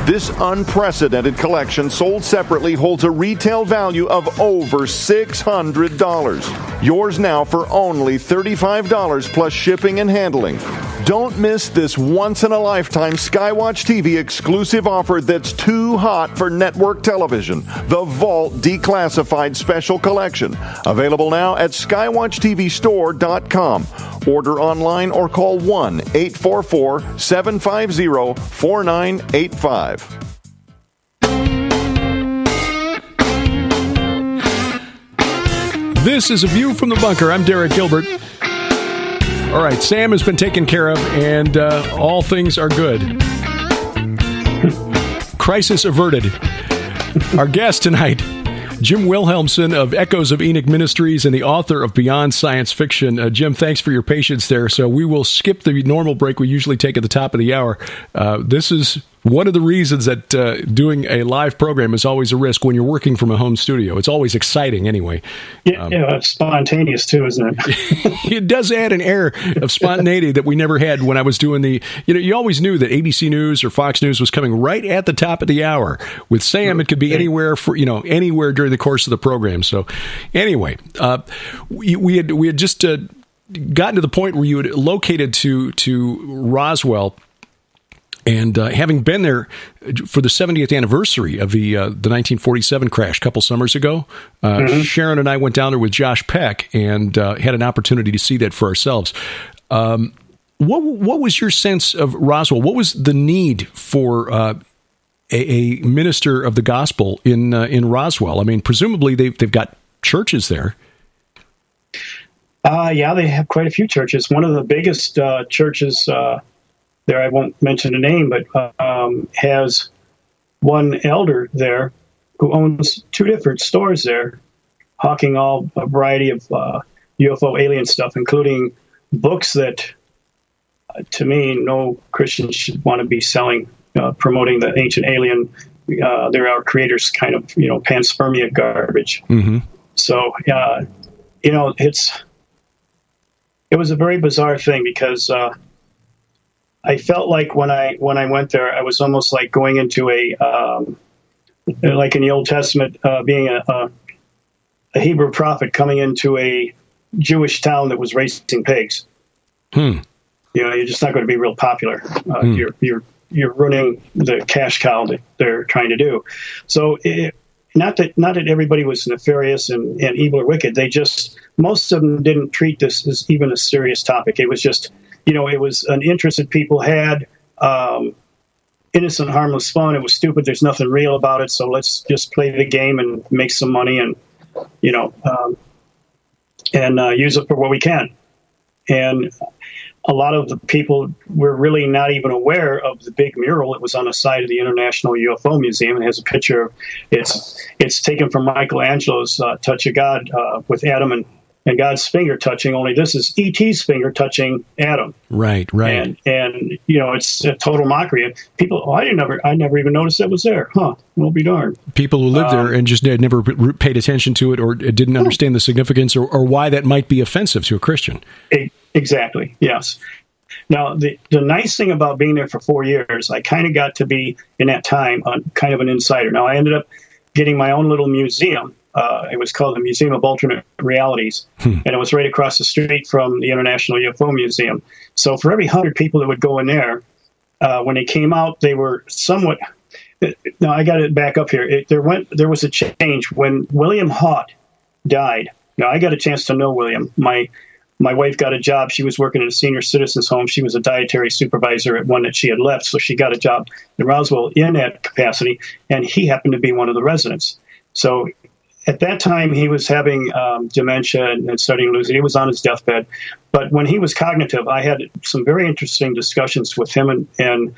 This unprecedented collection, sold separately, holds a retail value of over $600. Yours now for only $35 plus shipping and handling. Don't miss this once-in-a-lifetime Skywatch TV exclusive offer that's too hot for network television. The Vault Declassified Special Collection. Available now at skywatchtvstore.com. Order online or call 1-844-750-4985. This is A View from the Bunker. I'm Derek Gilbert. All right, Sam has been taken care of, and all things are good. Crisis averted. Our guest tonight, Jim Wilhelmsen of Echoes of Enoch Ministries and the author of Beyond Science Fiction. Jim, thanks for your patience there. So we will skip the normal break we usually take at the top of the hour. This is one of the reasons that doing a live program is always a risk when you're working from a home studio. It's always exciting anyway. Yeah, it's spontaneous too, isn't it? It does add an air of spontaneity that we never had when I was doing the, you always knew that ABC News or Fox News was coming right at the top of the hour. With Sam, it could be anywhere anywhere during the course of the program. So anyway, we had just gotten to the point where you had located to Roswell. And having been there for the 70th anniversary of the 1947 crash a couple summers ago, Sharon and I went down there with Josh Peck and had an opportunity to see that for ourselves. What was your sense of Roswell? What was the need for a minister of the gospel in Roswell? I mean, presumably they've got churches there. Yeah, they have quite a few churches. One of the biggest churches there, I won't mention the name, but has one elder there who owns 2 different stores there, hawking a variety of UFO alien stuff, including books that, to me, no Christian should want to be selling, promoting the ancient alien. They're our creators kind of, panspermia garbage. Mm-hmm. So, it was a very bizarre thing because I felt like when I went there, I was almost like going into like in the Old Testament, being a Hebrew prophet coming into a Jewish town that was raising pigs. You're just not going to be real popular. You're running the cash cow that they're trying to do. So not that everybody was nefarious and evil or wicked. Most of them didn't treat this as even a serious topic. It was just, it was an interest that people had, innocent, harmless fun. It was stupid. There's nothing real about it. So let's just play the game and make some money and, use it for what we can. And a lot of the people were really not even aware of the big mural that was on the side of the International UFO Museum. It has a picture of it's taken from Michelangelo's Touch of God with Adam and God's finger touching, only this is E.T.'s finger touching Adam. Right. And it's a total mockery. People, I never even noticed that was there. Huh, well, be darned. People who lived there and just never paid attention to it or didn't understand the significance or why that might be offensive to a Christian. Exactly, yes. Now, the nice thing about being there for 4 years, I kind of got to be, in that time, kind of an insider. Now, I ended up getting my own little museum. It was called the Museum of Alternate Realities, and it was right across the street from the International UFO Museum. So for every 100 people that would go in there, when they came out, they were somewhat... Now, I got to back up here. There was a change. When William Haught died, now I got a chance to know William. My wife got a job. She was working at a senior citizens home. She was a dietary supervisor at one that she had left, so she got a job in Roswell in that capacity, and he happened to be one of the residents. So at that time, he was having dementia and starting to lose it. He was on his deathbed. But when he was cognitive, I had some very interesting discussions with him, and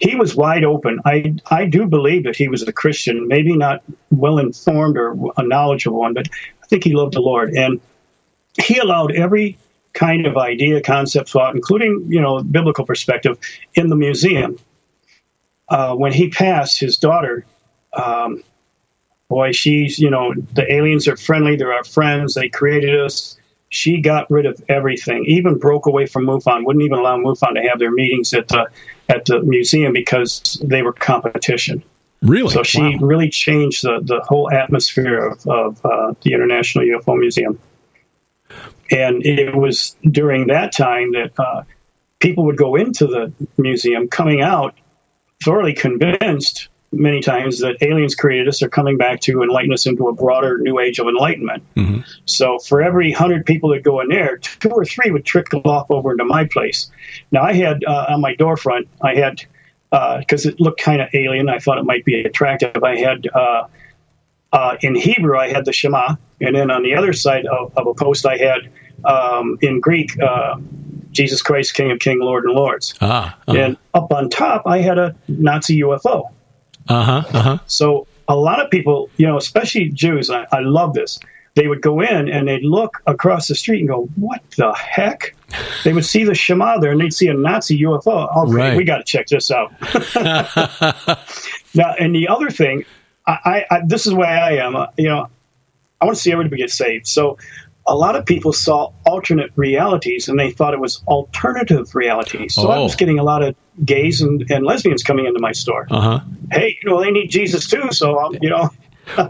he was wide open. I do believe that he was a Christian, maybe not well-informed or a knowledgeable one, but I think he loved the Lord. And he allowed every kind of idea, concept, thought, including, biblical perspective, in the museum. When he passed, his daughter... she's, the aliens are friendly. They're our friends. They created us. She got rid of everything, even broke away from MUFON, wouldn't even allow MUFON to have their meetings at the museum because they were competition. Really? So she really changed the whole atmosphere of the International UFO Museum. And it was during that time that people would go into the museum coming out thoroughly convinced many times that aliens created us, are coming back to enlighten us into a broader new age of enlightenment. Mm-hmm. So for every 100 people that go in there, 2 or 3 would trickle off over into my place. Now I had on my door front, I had, because it looked kind of alien, I thought it might be attractive, I had, in Hebrew, I had the Shema, and then on the other side of a post, I had, in Greek, Jesus Christ, King of Kings, Lord and Lords. And up on top, I had a Nazi UFO. So a lot of people, especially Jews, I love this. They would go in and they'd look across the street and go, what the heck? They would see the Shema there and they'd see a Nazi UFO. Oh, right. We got to check this out. Now, and the other thing, I this is the way I am, I want to see everybody get saved. So a lot of people saw alternate realities and they thought it was alternative realities. So I was getting a lot of gays and lesbians coming into my store. Hey, they need Jesus too. So I'm,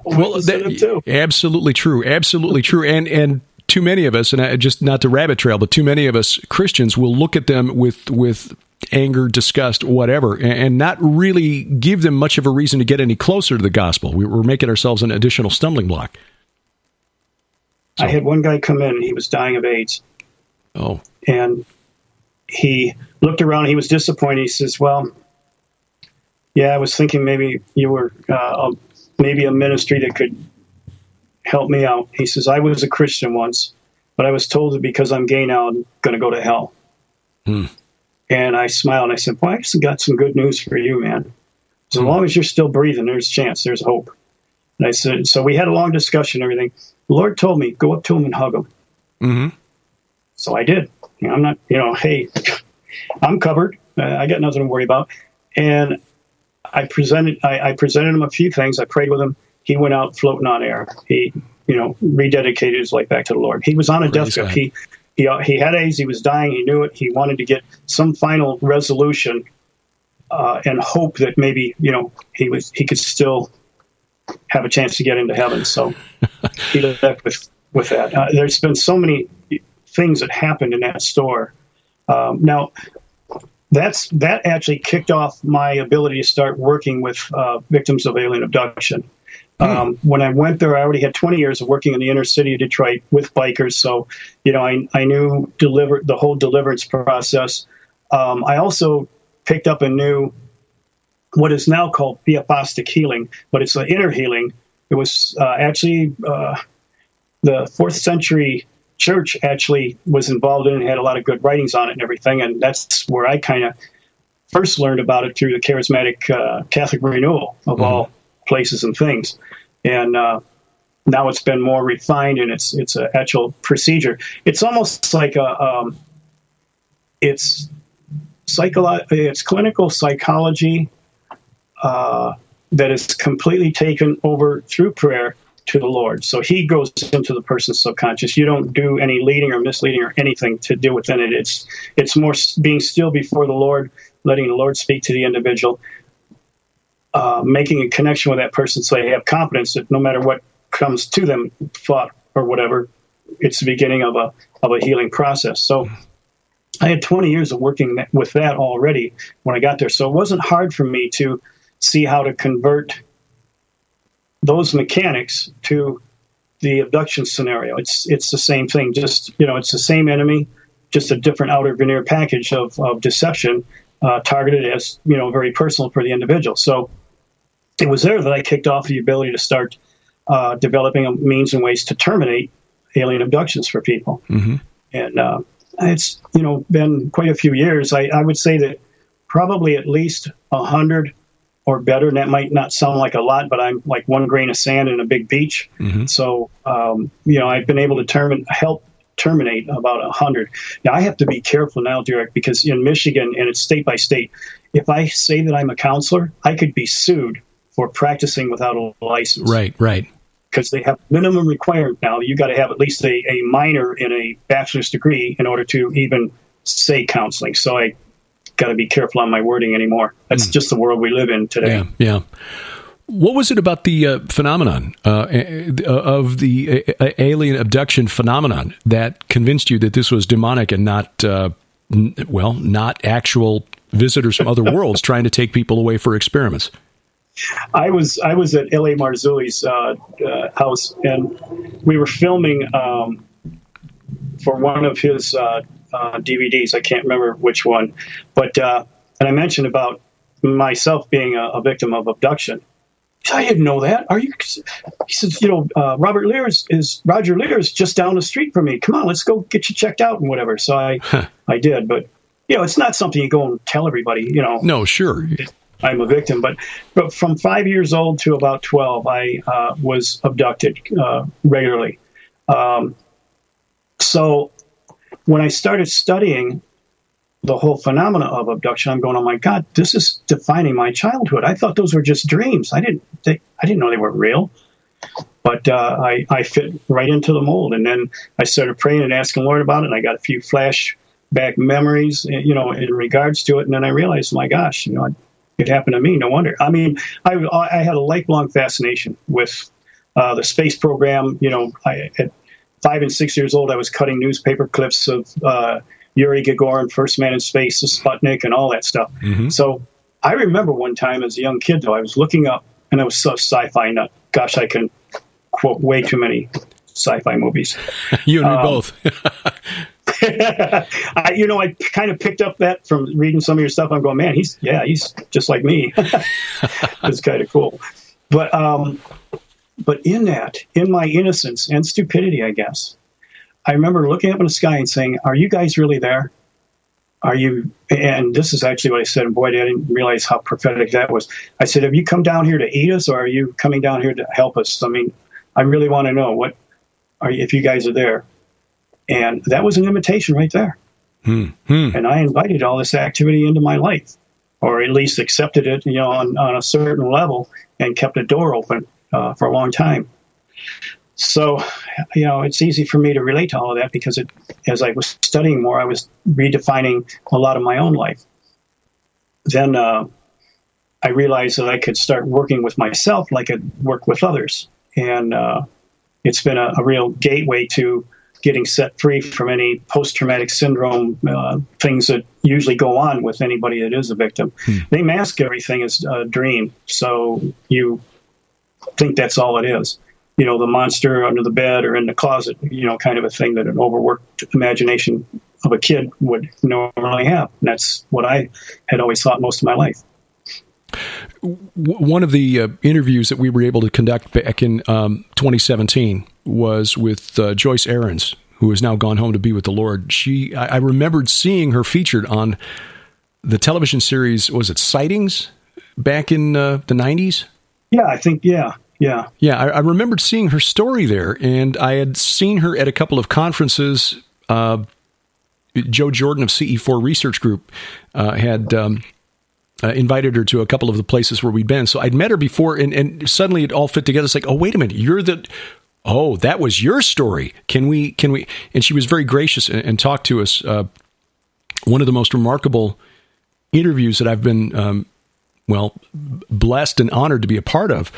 well, them too. Absolutely true. Absolutely true. And too many of us, and just not to rabbit trail, but too many of us Christians will look at them with anger, disgust, whatever, and not really give them much of a reason to get any closer to the gospel. We're making ourselves an additional stumbling block. So. I had one guy come in and he was dying of AIDS. Oh. And he looked around, he was disappointed. He says, well, yeah, I was thinking maybe you were maybe a ministry that could help me out. He says, I was a Christian once, but I was told that because I'm gay now, I'm going to go to hell. And I smiled and I said, well, I just got some good news for you, man. As long as you're still breathing, there's a chance, there's hope. And I said, so we had a long discussion and everything. The Lord told me, go up to him and hug him. Mm-hmm. So I did. I'm not, hey, I'm covered. I got nothing to worry about. And I presented him a few things. I prayed with him. He went out floating on air. He, rededicated his life back to the Lord. He was on a deathbed. He had AIDS. He was dying. He knew it. He wanted to get some final resolution and hope that maybe, he could still have a chance to get into heaven. So he left with that. There's been so many things that happened in that store. Now, that actually kicked off my ability to start working with victims of alien abduction. When I went there, I already had 20 years of working in the inner city of Detroit with bikers. So, I knew the whole deliverance process. I also picked up a new, what is now called theophostic healing, but it's an inner healing. It was actually the 4th century church actually was involved in it and had a lot of good writings on it and everything. And that's where I kind of first learned about it, through the charismatic Catholic renewal of all places and things. And now it's been more refined, and it's an actual procedure. It's almost like it's clinical psychology that is completely taken over through prayer to the Lord. So he goes into the person's subconscious. You don't do any leading or misleading or anything to do within it. It's more being still before the Lord, letting the Lord speak to the individual, making a connection with that person so they have confidence that no matter what comes to them, thought or whatever, it's the beginning of a healing process. So I had 20 years of working with that already when I got there. So it wasn't hard for me to see how to convert those mechanics to the abduction scenario. It's the same thing, just, it's the same enemy, just a different outer veneer package of deception, targeted as, very personal for the individual. So it was there that I kicked off the ability to start developing a means and ways to terminate alien abductions for people. Mm-hmm. And it's, been quite a few years. I would say that probably at least 100 or better, and that might not sound like a lot, but I'm like one grain of sand in a big beach. Mm-hmm. So, I've been able to help terminate about 100. Now, I have to be careful now, Derek, because in Michigan, and it's state by state, if I say that I'm a counselor, I could be sued for practicing without a license. Right. Because they have minimum requirement now. You got to have at least a minor in a bachelor's degree in order to even say counseling. So I got to be careful on my wording anymore. That's just the world we live in today. Yeah. What was it about the phenomenon of the alien abduction phenomenon that convinced you that this was demonic and not actual visitors from other worlds trying to take people away for experiments? I was at L.A. Marzulli's house, and we were filming for one of his DVDs. I can't remember which one, but and I mentioned about myself being a victim of abduction. I didn't know that. Are you? He says, Roger Lear is just down the street from me. Come on, let's go get you checked out and whatever. So I did, but it's not something you go and tell everybody. No, sure. I'm a victim, but from 5 years old to about 12, I was abducted regularly. So when I started studying the whole phenomena of abduction, I'm going, oh my God, this is defining my childhood. I thought those were just dreams. I didn't know they were real. But I fit right into the mold. And then I started praying and asking the Lord about it, and I got a few flashback memories, in regards to it. And then I realized, my gosh, it happened to me. No wonder. I mean, I had a lifelong fascination with the space program. At 5 and 6 years old, I was cutting newspaper clips of Yuri Gagarin, first man in space, the Sputnik, and all that stuff. Mm-hmm. So I remember one time as a young kid, though, I was looking up, and I was so sci-fi nut. Gosh, I can quote way too many sci-fi movies. You and me both. I kind of picked up that from reading some of your stuff. I'm going, man, he's just like me. It's kind of cool. But in my innocence and stupidity, I guess, I remember looking up in the sky and saying, are you guys really there? Are you? And this is actually what I said. And boy, I didn't realize how prophetic that was. I said, have you come down here to eat us, or are you coming down here to help us? I mean, I really want to know if you guys are there. And that was an invitation right there. And I invited all this activity into my life, or at least accepted it, on a certain level, and kept a door open for a long time. So, it's easy for me to relate to all of that because as I was studying more, I was redefining a lot of my own life. Then I realized that I could start working with myself like I could work with others. And it's been a real gateway to getting set free from any post-traumatic syndrome things that usually go on with anybody that is a victim. They mask everything as a dream, so you think that's all it is. The monster under the bed or in the closet, kind of a thing that an overworked imagination of a kid would normally have. And that's what I had always thought most of my life. One of the interviews that we were able to conduct back in 2017 was with Joyce Ahrens, who has now gone home to be with the Lord. I remembered seeing her featured on the television series, was it Sightings, back in the 90s? Yeah, I think, yeah. Yeah, I remembered seeing her story there, and I had seen her at a couple of conferences. Joe Jordan of CE4 Research Group had invited her to a couple of the places where we'd been. So I'd met her before, and suddenly it all fit together. It's like, oh, wait a minute, that was your story. Can we? And she was very gracious and talked to us. One of the most remarkable interviews that I've been, blessed and honored to be a part of.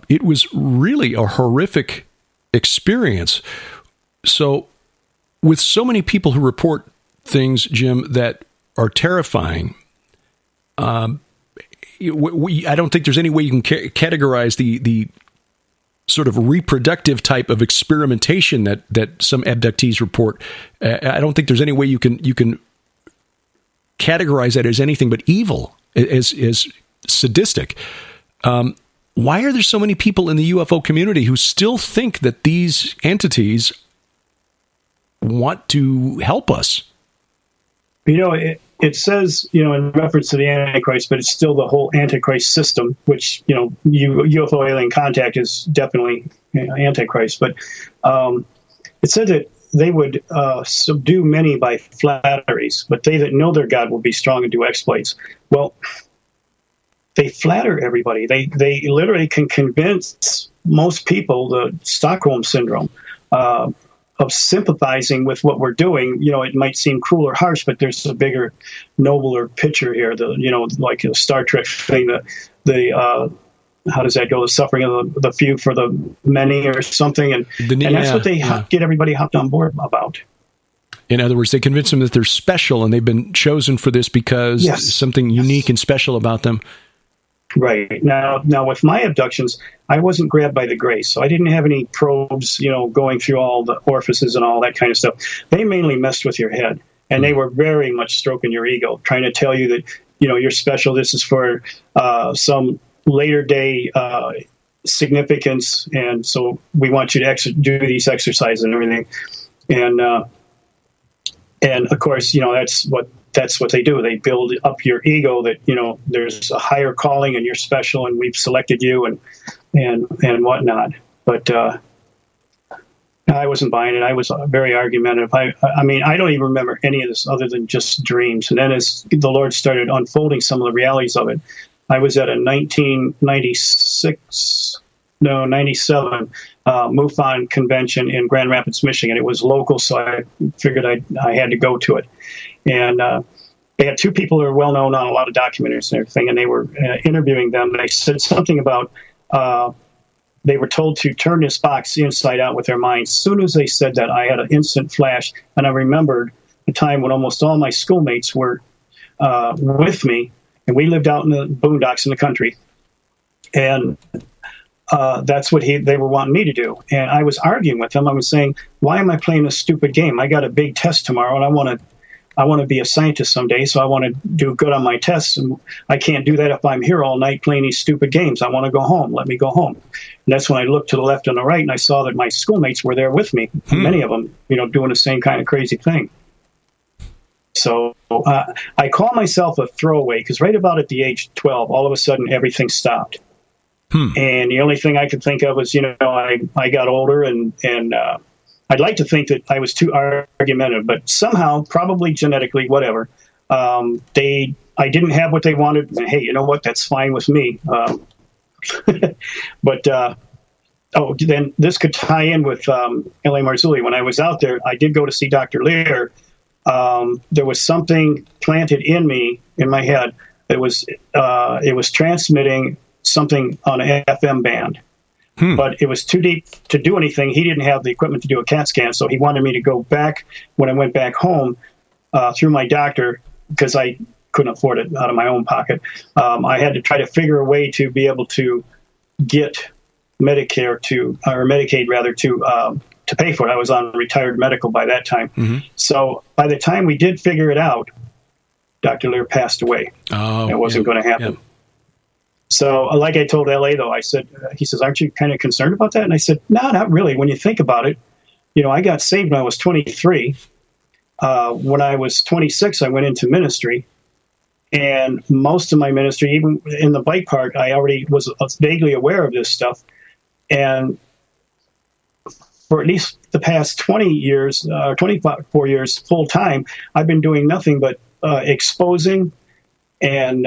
It was really a horrific experience. So with so many people who report things, Jim, that are terrifying, I don't think there's any way you can categorize the sort of reproductive type of experimentation that some abductees report. I don't think there's any way you can categorize that as anything but evil, as sadistic. Why are there so many people in the UFO community who still think that these entities want to help us? It says, in reference to the Antichrist, but it's still the whole Antichrist system, which, UFO alien contact is definitely Antichrist. But it said that they would subdue many by flatteries, but they that know their God will be strong and do exploits. Well, they flatter everybody. They literally can convince most people, the Stockholm syndrome, of sympathizing with what we're doing. It might seem cruel or harsh, but there's a bigger, nobler picture here. Like a Star Trek thing, how does that go? The suffering of the few for the many or something. And that's what they get everybody hopped on board about. In other words, they convince them that they're special and they've been chosen for this because there's something unique and special about them. Right. Now with my abductions, I wasn't grabbed by the grace, so I didn't have any probes, going through all the orifices and all that kind of stuff. They mainly messed with your head, and they were very much stroking your ego, trying to tell you that, you're special. This is for some later day significance, and so we want you to do these exercises and everything. And of course, that's what they do. They build up your ego that, there's a higher calling and you're special and we've selected you and whatnot. But I wasn't buying it. I was very argumentative. I don't even remember any of this other than just dreams. And then as the Lord started unfolding some of the realities of it, I was at a 97 MUFON convention in Grand Rapids, Michigan. It was local, so I figured I had to go to it. And they had two people who are well known on a lot of documentaries and everything, and they were interviewing them. They said something about they were told to turn this box inside out with their minds. As soon as they said that, I had an instant flash, and I remembered a time when almost all my schoolmates were with me, and we lived out in the boondocks in the country. And that's what they were wanting me to do. And I was arguing with them. I was saying, why am I playing this stupid game? I got a big test tomorrow, and I want to be a scientist someday, so I want to do good on my tests. And I can't do that if I'm here all night playing these stupid games. I want to go home. Let me go home. And that's when I looked to the left and the right, and I saw that my schoolmates were there with me, many of them, doing the same kind of crazy thing. So I call myself a throwaway because right about at the age of 12, all of a sudden everything stopped. And the only thing I could think of was, I got older and I'd like to think that I was too argumentative, but somehow, probably genetically, whatever, I didn't have what they wanted. And, hey, you know what? That's fine with me. But then this could tie in with L.A. Marzulli. When I was out there, I did go to see Dr. Lear. There was something planted in me, in my head, that it was transmitting something on an FM band. But it was too deep to do anything. He didn't have the equipment to do a CAT scan, so he wanted me to go back when I went back home through my doctor, because I couldn't afford it out of my own pocket. I had to try to figure a way to be able to get Medicaid to pay for it. I was on retired medical by that time. So by the time we did figure it out, Dr. Lear passed away. It wasn't going to happen. Yeah. So like I told LA, though, he says, aren't you kind of concerned about that? And I said, no, not really. When you think about it, I got saved when I was 23. When I was 26, I went into ministry. And most of my ministry, even in the bike part, I already was vaguely aware of this stuff. And for at least the past 20 years, 24 years full time, I've been doing nothing but exposing and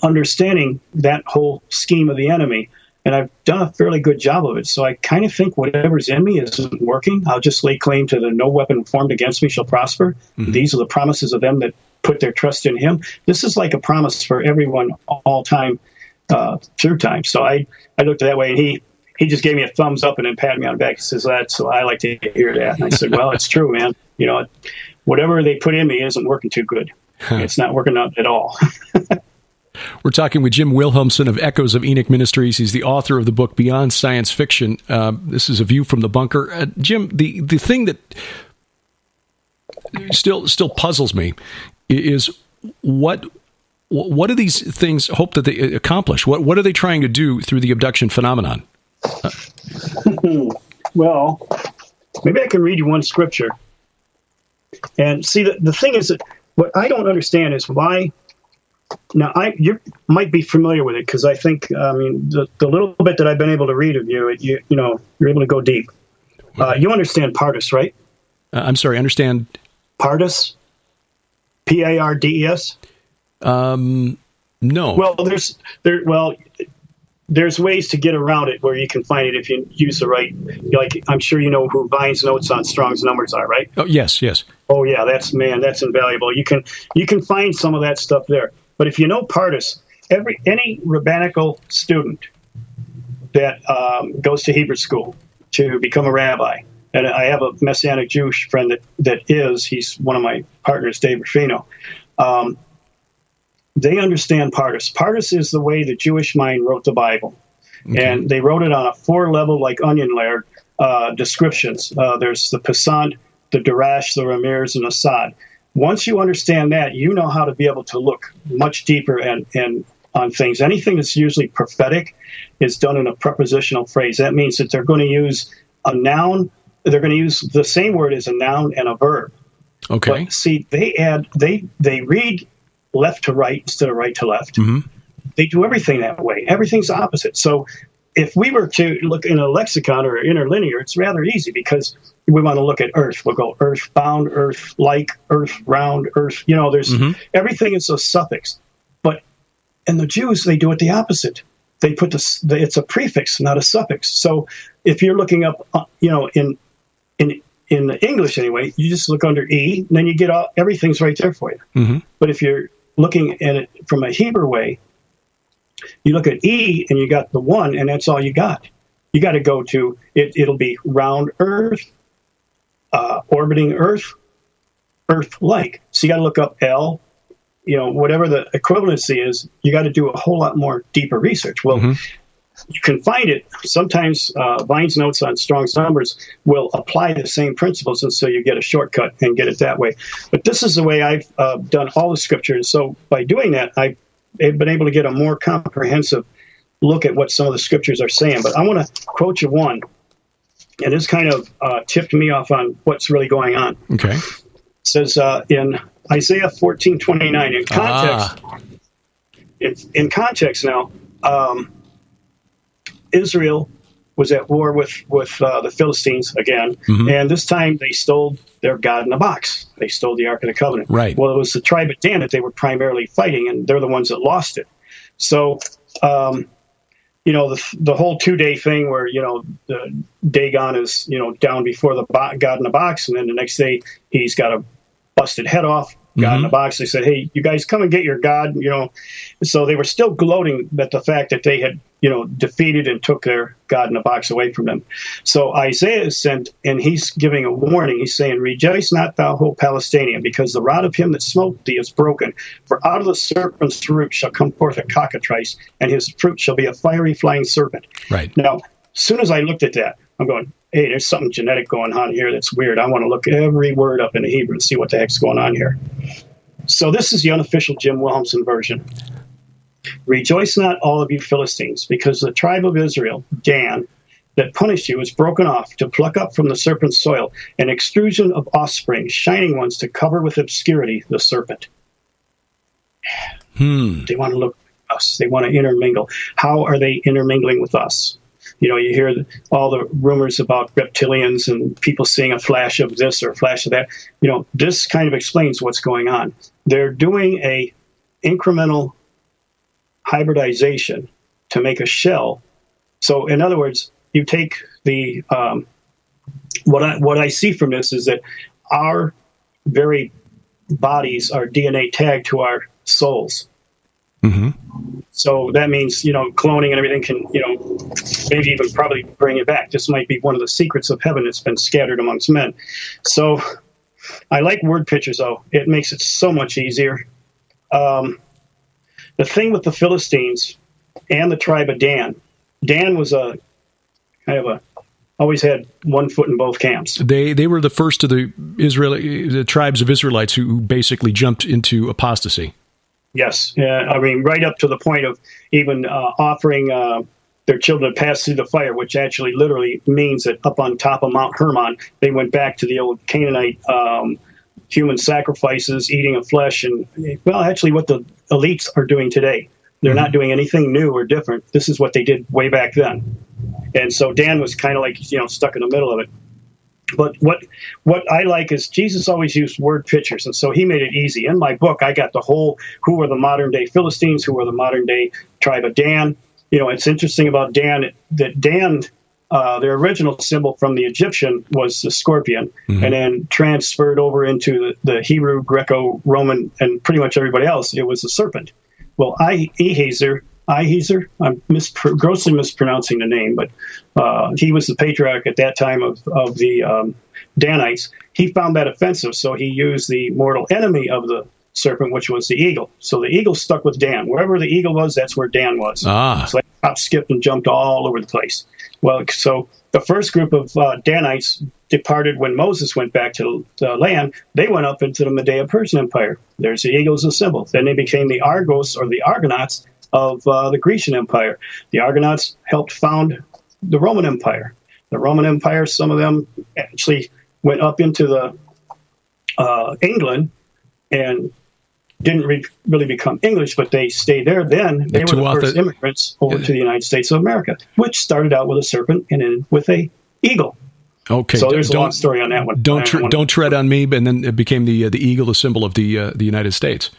understanding that whole scheme of the enemy. And I've done a fairly good job of it. So I kind of think whatever's in me isn't working. I'll just lay claim to the no weapon formed against me shall prosper. Mm-hmm. These are the promises of them that put their trust in him. This is like a promise for everyone all time, through time. So I looked at that way, and he just gave me a thumbs up and then patted me on the back. He says, so I like to hear that. And I said, well, it's true, man. Whatever they put in me isn't working too good. It's not working out at all. We're talking with Jim Wilhelmsen of Echoes of Enoch Ministries. He's the author of the book Beyond Science Fiction. This is A View from the Bunker. Jim, the thing that still puzzles me is what do these things hope that they accomplish? What are they trying to do through the abduction phenomenon? Well, maybe I can read you one scripture. And see, the thing is that what I don't understand is why. Now, you might be familiar with it because I think, the little bit that I've been able to read of you, you're able to go deep. You understand Pardes, right? I'm sorry, understand? Pardes? P-A-R-D-E-S? No. Well, there's ways to get around it where you can find it if you use the right, like, I'm sure you know who Vine's notes on Strong's numbers are, right? Oh, yes. Oh, yeah, that's invaluable. You can find some of that stuff there. But if you know Pardes, any rabbinical student that goes to Hebrew school to become a rabbi, and I have a Messianic Jewish friend he's one of my partners, Dave Ruffino, they understand Pardes. Pardes is the way the Jewish mind wrote the Bible. Okay. And they wrote it on a 4-level, like onion layer, descriptions. There's the Pesant, the Darash, the Ramirez, and the Assad. Once you understand that, you know how to be able to look much deeper and on things. Anything that's usually prophetic is done in a prepositional phrase. That means that they're going to use a noun. They're going to use the same word as a noun and a verb. Okay. But see, they read left to right instead of right to left. Mm-hmm. They do everything that way. Everything's opposite. So if we were to look in a lexicon or interlinear, it's rather easy because we want to look at earth. We'll go earth bound, earth like, earth round, earth. There's everything is a suffix. But in the Jews, they do it the opposite. They put it's a prefix, not a suffix. So if you're looking up, in English anyway, you just look under E, and then you get everything's right there for you. Mm-hmm. But if you're looking at it from a Hebrew way, you look at E and you got the one, and that's all you got. You got to go to it. It'll be round earth, orbiting earth, earth-like. So you got to look up L, whatever the equivalency is. You got to do a whole lot more deeper research. Well, you can find it. Sometimes Vine's notes on Strong's numbers will apply the same principles, and so you get a shortcut and get it that way. But this is the way I've done all the scriptures. So by doing that, I've been able to get a more comprehensive look at what some of the scriptures are saying. But I want to quote you one, and this kind of tipped me off on what's really going on. Okay. It says in Isaiah 14:29, in context now, Israel was at war with the Philistines again, and this time they stole their God in a box. They stole the Ark of the Covenant. Right. Well, it was the tribe of Dan that they were primarily fighting, and they're the ones that lost it. So, the whole 2-day thing where, the Dagon is, down before the God in the box, and then the next day he's got a busted head off, God in the box. They said, hey, you guys come and get your God, So they were still gloating at the fact that they had, defeated and took their God in the box away from them. So Isaiah is sent, and he's giving a warning. He's saying, rejoice not thou, whole Palestinian, because the rod of him that smote thee is broken. For out of the serpent's root shall come forth a cockatrice, and his fruit shall be a fiery flying serpent. Right. Now, as soon as I looked at that, I'm going, hey, there's something genetic going on here that's weird. I want to look every word up in the Hebrew and see what the heck's going on here. So this is the unofficial Jim Wilhelmsen version. Rejoice not, all of you Philistines, because the tribe of Israel, Dan, that punish you is broken off to pluck up from the serpent's soil an extrusion of offspring, shining ones to cover with obscurity the serpent. They want to look at us. They want to intermingle. How are they intermingling with us? You know, you hear all the rumors about reptilians and people seeing a flash of this or a flash of that. You know, this kind of explains what's going on. They're doing a incremental hybridization to make a shell. So, in other words, you take the what I see from this is that our very bodies are DNA tagged to our souls. So that means, you know, cloning and everything can, you know, maybe even probably bring it back. This might be one of the secrets of heaven that's been scattered amongst men. So I like word pictures, though. It makes it so much easier. The thing with the Philistines and the tribe of Dan was a kind of always had one foot in both camps. They were the first of the tribes of Israelites who basically jumped into apostasy. Yes. I mean, right up to the point of even offering their children to pass through the fire, which actually literally means that up on top of Mount Hermon, they went back to the old Canaanite human sacrifices, eating of flesh, and, well, actually what the elites are doing today. They're not doing anything new or different. This is what they did way back then. And so Dan was kind of like, you know, stuck in the middle of it. But what I like is Jesus always used word pictures, and so he made it easy. In my book, I got the whole who are the modern-day Philistines, who are the modern-day tribe of Dan. You know, it's interesting about Dan that Dan, their original symbol from the Egyptian was the scorpion, and then transferred over into the Hebrew, Greco-Roman, and pretty much everybody else, it was the serpent. Well, Ahiezer, I'm grossly mispronouncing the name, but he was the patriarch at that time of the Danites. He found that offensive, so he used the mortal enemy of the serpent, which was the eagle. So the eagle stuck with Dan. Wherever the eagle was, that's where Dan was. It's like hop, skipped, and jumped all over the place. Well, so the first group of Danites departed when Moses went back to the land. They went up into the Medo-Persian Empire. There's the eagle as a symbol. Then they became the Argos or the Argonauts of the Grecian Empire. The Argonauts helped found the Roman Empire. The Roman Empire, some of them actually went up into the England and didn't really become English, but they stayed there. Then they were the first immigrants over to the United States of America, which started out with a serpent and ended with a eagle. Okay, so there's a long story on that one. Don't tread on me, and then it became the eagle, the symbol of the United States.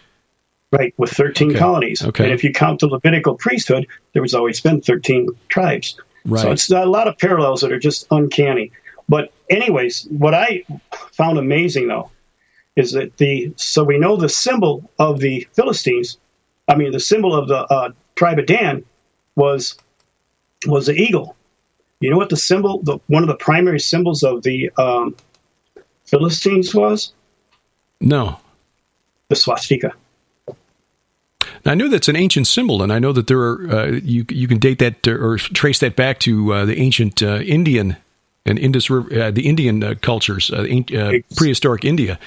Right, with 13 colonies. Okay. And if you count the Levitical priesthood, there was always been 13 tribes. Right. So it's a lot of parallels that are just uncanny. But anyways, what I found amazing, though, is that so we know the symbol of the Philistines, the symbol of the tribe of Dan was the eagle. You know what the symbol, one of the primary symbols of the Philistines was? No. The swastika. Now, I know that's an ancient symbol, and I know that there are you can date that or trace that back to the ancient Indian and the Indian cultures, prehistoric India.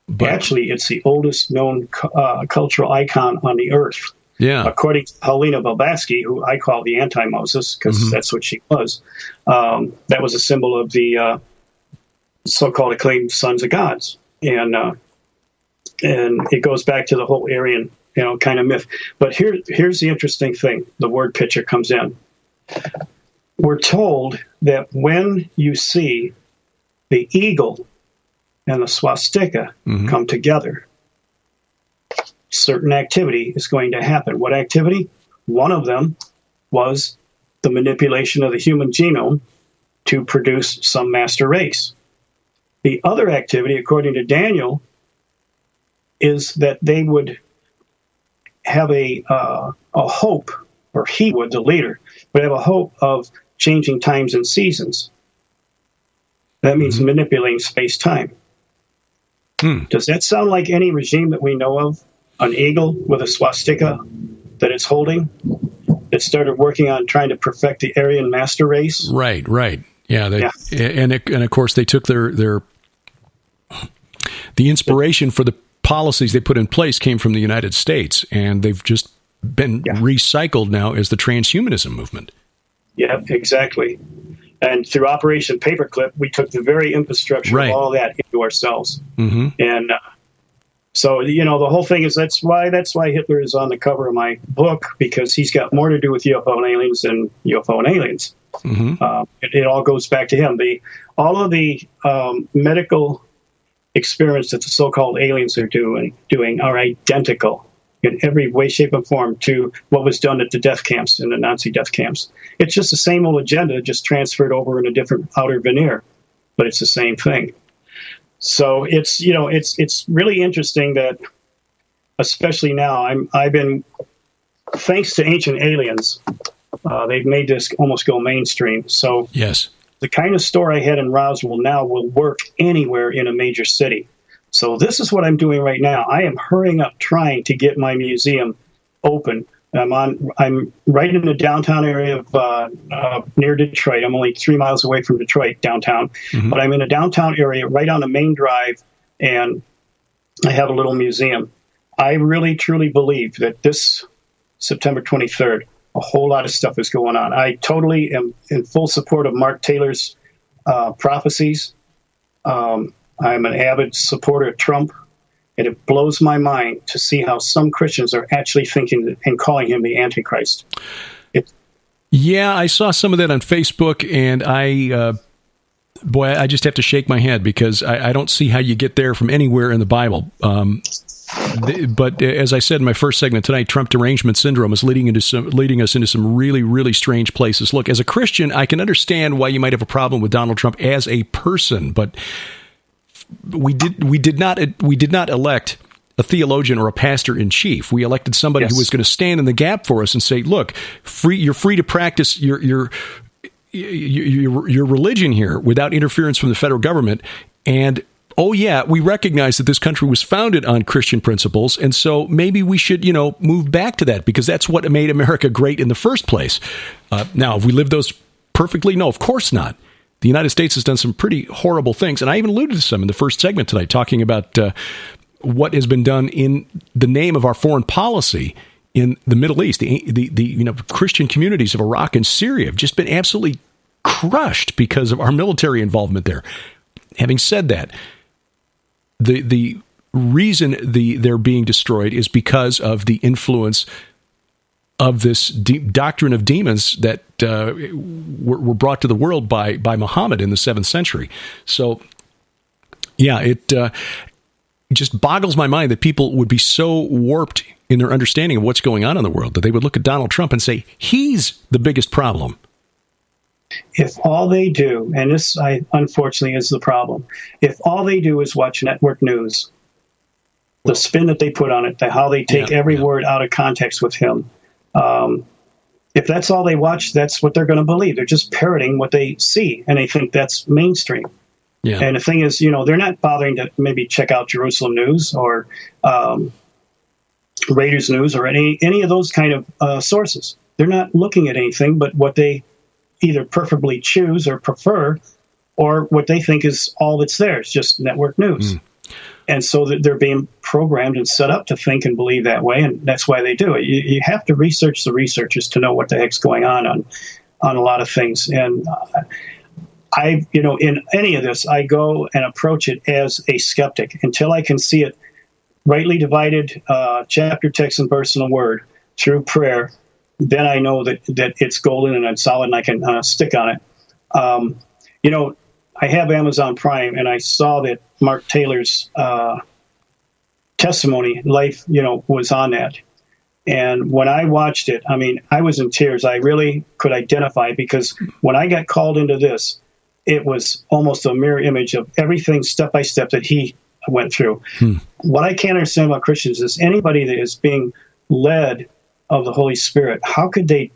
But actually, it's the oldest known cultural icon on the earth. Yeah. According to Paulina Blavatsky, who I call the anti-Moses, because that's what she was, that was a symbol of the so-called acclaimed sons of gods. And it goes back to the whole Aryan, kind of myth. But here's the interesting thing. The word picture comes in. We're told that when you see the eagle and the swastika come together, certain activity is going to happen. What activity? One of them was the manipulation of the human genome to produce some master race. The other activity, according to Daniel, is that they would have a hope, or he would, the leader, would have a hope of changing times and seasons. That means manipulating space-time. Does that sound like any regime that we know of? An eagle with a swastika that it's holding? It started working on trying to perfect the Aryan master race? Right. Yeah. And of course, they took the inspiration for the policies they put in place came from the United States, and they've just been recycled now as the transhumanism movement. Yeah, exactly. And through Operation Paperclip, we took the very infrastructure of all that into ourselves. Mm-hmm. And so, the whole thing is that's why Hitler is on the cover of my book, because he's got more to do with UFO and aliens than UFO and aliens. Mm-hmm. It all goes back to him. All of the medical experiments that the so-called aliens are doing are identical in every way, shape, and form to what was done at the death camps, in the Nazi death camps. It's just the same old agenda, just transferred over in a different outer veneer, but it's the same thing. So it's really interesting that, especially now, I've been, thanks to Ancient Aliens, they've made this almost go mainstream. So yes, the kind of store I had in Roswell now will work anywhere in a major city. So this is what I'm doing right now. I am hurrying up, trying to get my museum open. I'm right in the downtown area of near Detroit. I'm only 3 miles away from Detroit downtown, but I'm in a downtown area right on the main drive, and I have a little museum. I really, truly believe that this September 23rd, a whole lot of stuff is going on. I totally am in full support of Mark Taylor's prophecies. I'm an avid supporter of Trump, and it blows my mind to see how some Christians are actually thinking and calling him the Antichrist. Yeah, I saw some of that on Facebook, and I just have to shake my head, because I don't see how you get there from anywhere in the Bible. But as I said in my first segment tonight, Trump derangement syndrome is leading us into some really, really strange places. Look, as a Christian, I can understand why you might have a problem with Donald Trump as a person, but we did not elect a theologian or a pastor in chief. We elected somebody who was going to stand in the gap for us and say, "Look, you're free to practice your religion here without interference from the federal government." And oh yeah, we recognize that this country was founded on Christian principles, and so maybe we should, move back to that, because that's what made America great in the first place. Now, have we lived those perfectly? No, of course not. The United States has done some pretty horrible things, and I even alluded to some in the first segment tonight, talking about what has been done in the name of our foreign policy in the Middle East. The Christian communities of Iraq and Syria have just been absolutely crushed because of our military involvement there. Having said that, the reason they're being destroyed is because of the influence of this doctrine of demons that were brought to the world by Muhammad in the 7th century. So, yeah, it just boggles my mind that people would be so warped in their understanding of what's going on in the world that they would look at Donald Trump and say, he's the biggest problem. If all they do, and this unfortunately is the problem, if all they do is watch network news, the spin that they put on it, how they take every word out of context with him, if that's all they watch, that's what they're going to believe. They're just parroting what they see, and they think that's mainstream. Yeah. And the thing is, they're not bothering to maybe check out Jerusalem News or Raiders News or any of those kind of sources. They're not looking at anything but what they either preferably choose or prefer, or what they think is all that's there. It's just network news. And so they're being programmed and set up to think and believe that way, and that's why they do it. You have to research the researchers to know what the heck's going on a lot of things. And in any of this, I go and approach it as a skeptic until I can see it rightly divided, chapter, text, and verse in a word through prayer. Then I know that it's golden and it's solid and I can stick on it. I have Amazon Prime, and I saw that Mark Taylor's testimony, life, was on that. And when I watched it, I was in tears. I really could identify, because when I got called into this, it was almost a mirror image of everything step by step that he went through. What I can't understand about Christians is anybody that is being led of the Holy Spirit, how could they,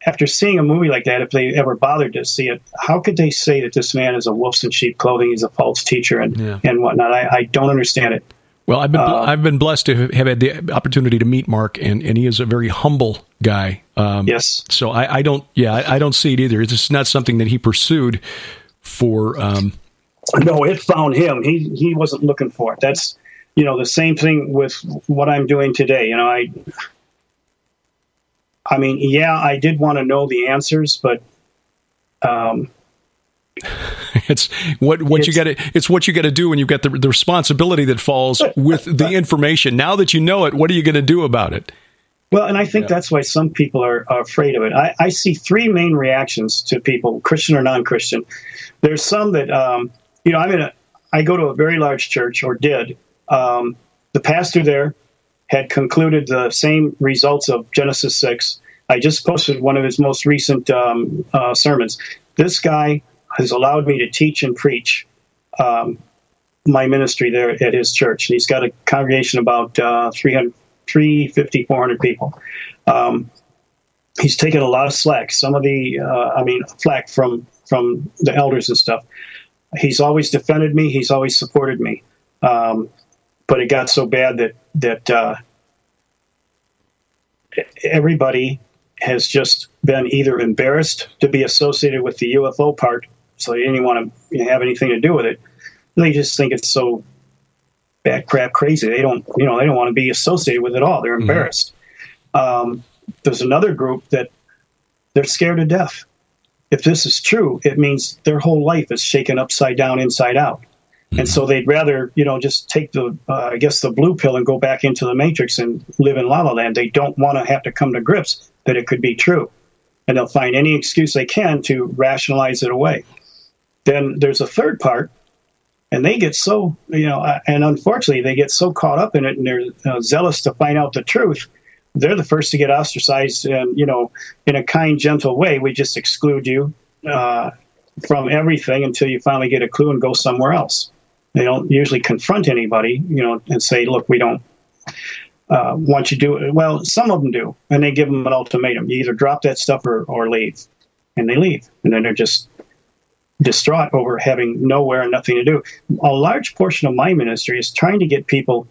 after seeing a movie like that, if they ever bothered to see it, how could they say that this man is a wolf in sheep clothing, he's a false teacher and whatnot? I don't understand it. Well, I've been blessed to have had the opportunity to meet Mark, and he is a very humble guy. Yes. So I don't see it either. It's just not something that he pursued for. No, it found him. He wasn't looking for it. That's, the same thing with what I'm doing today. I did want to know the answers, but It's what you got to. It's what you got to do when you've got the responsibility that falls with the information. Now that you know it, what are you going to do about it? Well, and I think that's why some people are afraid of it. I see three main reactions to people, Christian or non-Christian. There's some that, I go to a very large church, or did. The pastor there had concluded the same results of Genesis 6. I just posted one of his most recent sermons. This guy has allowed me to teach and preach my ministry there at his church. And he's got a congregation about 350, 400 people. He's taken a lot of slack. Some of the, flack from the elders and stuff. He's always defended me. He's always supported me. But it got so bad that everybody has just been either embarrassed to be associated with the UFO part, so they didn't want to have anything to do with it. They just think it's so bad crap crazy. They don't want to be associated with it all. They're embarrassed. There's another group that they're scared to death. If this is true, it means their whole life is shaken upside down, inside out. And so they'd rather, just take the blue pill and go back into the matrix and live in La La Land. They don't want to have to come to grips that it could be true. And they'll find any excuse they can to rationalize it away. Then there's a third part, and they get so, and unfortunately they get so caught up in it, and they're zealous to find out the truth. They're the first to get ostracized, and, in a kind, gentle way, we just exclude you from everything until you finally get a clue and go somewhere else. They don't usually confront anybody, and say, look, we don't want you to do it. Well, some of them do, and they give them an ultimatum. You either drop that stuff or leave. And they leave. And then they're just distraught over having nowhere and nothing to do. A large portion of my ministry is trying to get people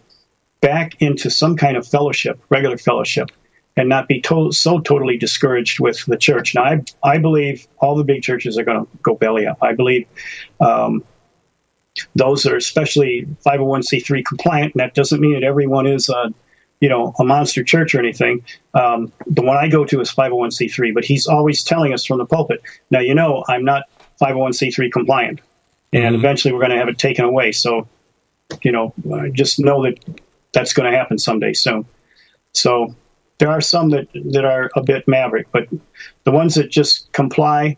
back into some kind of fellowship, regular fellowship, and not be so totally discouraged with the church. Now, I believe all the big churches are going to go belly up. I believe those that are especially 501c3 compliant, and that doesn't mean that everyone is a monster church or anything. The one I go to is 501c3, but he's always telling us from the pulpit, now, I'm not 501c3 compliant, and eventually we're going to have it taken away. So, just know that that's going to happen someday soon. So there are some that are a bit maverick, but the ones that just comply,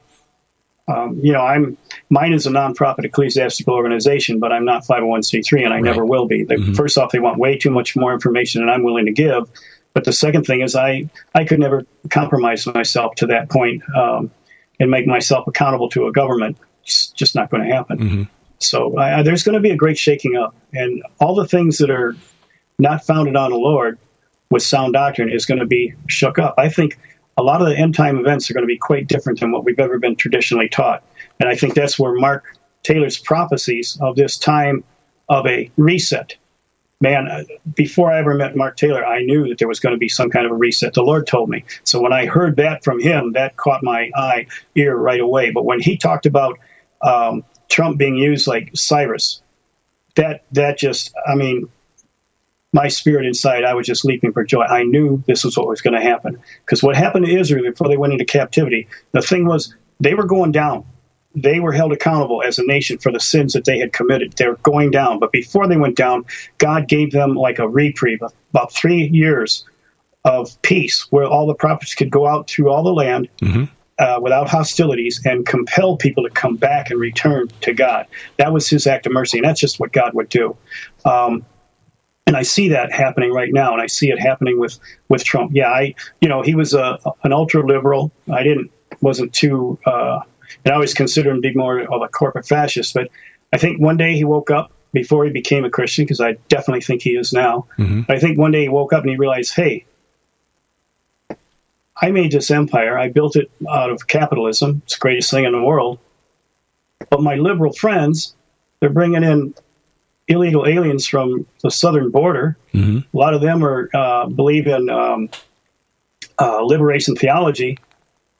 mine is a nonprofit ecclesiastical organization, but I'm not 501c3, and I never will be. First off, they want way too much more information than I'm willing to give. But the second thing is I could never compromise myself to that point and make myself accountable to a government. It's just not going to happen. So there's going to be a great shaking up, and all the things that are not founded on the Lord with sound doctrine is going to be shook up. I think a lot of the end time events are going to be quite different than what we've ever been traditionally taught. And I think that's where Mark Taylor's prophecies of this time of a reset. Man, before I ever met Mark Taylor, I knew that there was going to be some kind of a reset. The Lord told me. So when I heard that from him, that caught my ear right away. But when he talked about Trump being used like Cyrus, that just, my spirit inside, I was just leaping for joy. I knew this was what was going to happen. Because what happened to Israel before they went into captivity, the thing was, they were going down. They were held accountable as a nation for the sins that they had committed. They were going down. But before they went down, God gave them like a reprieve, about 3 years of peace, where all the prophets could go out through all the land without hostilities and compel people to come back and return to God. That was his act of mercy, and that's just what God would do. And I see that happening right now, and I see it happening with Trump. Yeah, he was an ultra liberal. Wasn't too, and I always consider him to be more of a corporate fascist. But I think one day he woke up before he became a Christian, because I definitely think he is now. I think one day he woke up and he realized, hey, I made this empire. I built it out of capitalism. It's the greatest thing in the world. But my liberal friends, they're bringing in illegal aliens from the southern border. A lot of them believe in liberation theology.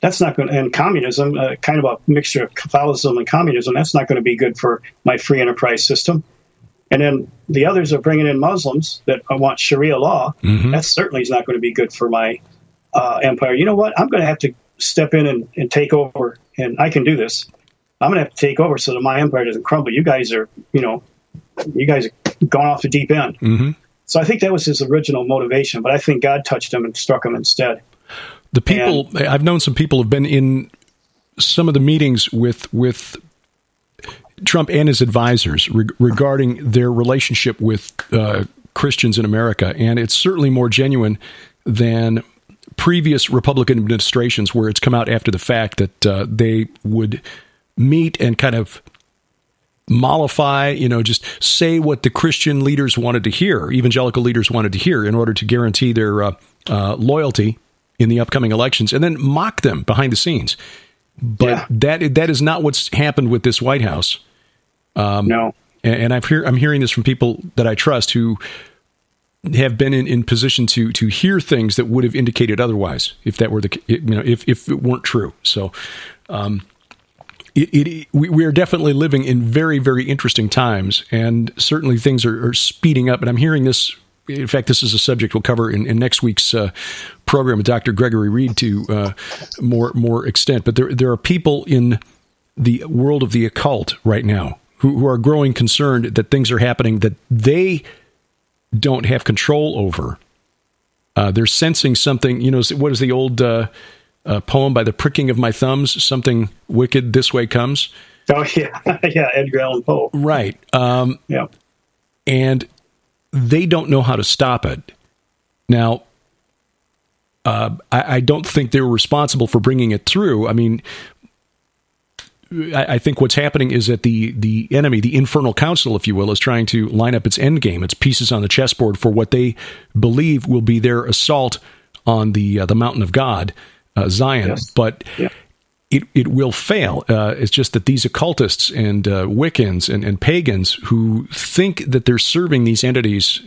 That's not going to, and communism, kind of a mixture of Catholicism and communism. That's not going to be good for my free enterprise system. And then the others are bringing in Muslims that want Sharia law. That certainly is not going to be good for my empire. You know what? I'm going to have to step in and take over, and I can do this. I'm going to have to take over so that my empire doesn't crumble. You guys are going off the deep end. Mm-hmm. So I think that was his original motivation, but I think God touched him and struck him instead. The people, I've known some people who've been in some of the meetings with Trump and his advisors regarding their relationship with Christians in America, and it's certainly more genuine than previous Republican administrations where it's come out after the fact that they would meet and kind of mollify, just say what the Christian leaders wanted to hear, evangelical leaders wanted to hear in order to guarantee their loyalty in the upcoming elections, and then mock them behind the scenes. But that is not what's happened with this White House. No. And I'm hearing this from people that I trust who have been in position to hear things that would have indicated otherwise if that were if it weren't true. So we are definitely living in very, very interesting times, and certainly things are speeding up. And I'm hearing this. In fact, this is a subject we'll cover in next week's program with Dr. Gregory Reed to more extent. But there are people in the world of the occult right now who are growing concerned that things are happening that they don't have control over. They're sensing something. What is the old poem by the pricking of my thumbs? Something wicked this way comes. Oh yeah, yeah, Edgar Allan Poe. Right. Yeah. And they don't know how to stop it. Now, I don't think they were responsible for bringing it through. I mean, I think what's happening is that the enemy, the infernal council, if you will, is trying to line up its end game, its pieces on the chessboard for what they believe will be their assault on the mountain of God, Zion. Yes. But it will fail. It's just that these occultists and Wiccans and pagans who think that they're serving these entities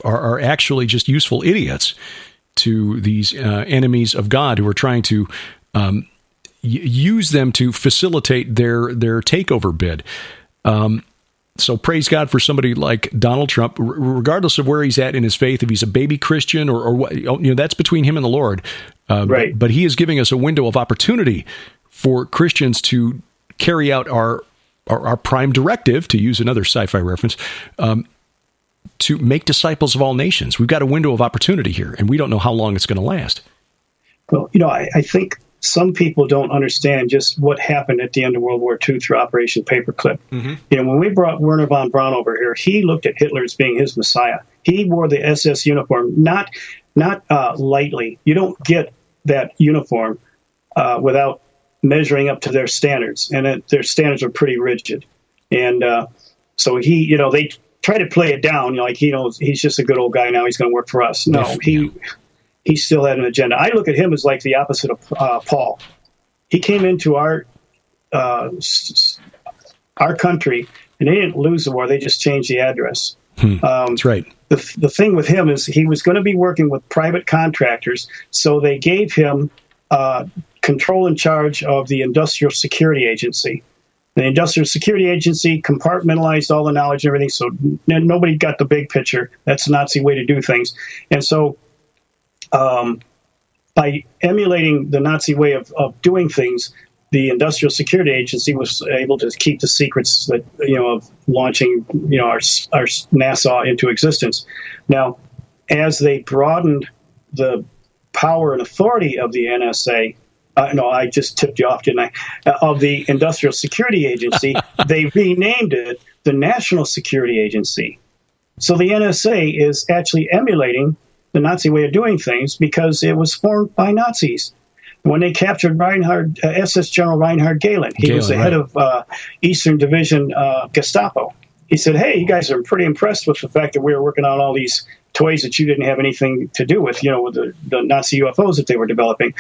are actually just useful idiots to these enemies of God who are trying to use them to facilitate their takeover bid. So praise God for somebody like Donald Trump, regardless of where he's at in his faith, if he's a baby Christian or what, that's between him and the Lord. Right. But he is giving us a window of opportunity for Christians to carry out our prime directive, to use another sci-fi reference, to make disciples of all nations. We've got a window of opportunity here, and we don't know how long it's going to last. Well, I think some people don't understand just what happened at the end of World War II through Operation Paperclip. Mm-hmm. When we brought Werner von Braun over here, he looked at Hitler as being his messiah. He wore the SS uniform, not lightly. You don't get that uniform without measuring up to their standards, and their standards are pretty rigid. And so he, they try to play it down, like he's just a good old guy now. He's going to work for us. No, he still had an agenda. I look at him as like the opposite of Paul. He came into our country, and they didn't lose the war. They just changed the address. That's right. The thing with him is he was going to be working with private contractors, so they gave him control and charge of the Industrial Security Agency. The Industrial Security Agency compartmentalized all the knowledge and everything, so nobody got the big picture. That's a Nazi way to do things. And so by emulating the Nazi way of doing things, the Industrial Security Agency was able to keep the secrets that of launching our NASA into existence. Now, as they broadened the power and authority of the NSA, no, I just tipped you off, didn't I? Of the Industrial Security Agency, they renamed it the National Security Agency. So the NSA is actually emulating the Nazi way of doing things because it was formed by Nazis. When they captured SS General Reinhard Gehlen, he was the head of Eastern Division Gestapo. He said, hey, you guys are pretty impressed with the fact that we were working on all these toys that you didn't have anything to do with, with the Nazi UFOs that they were developing.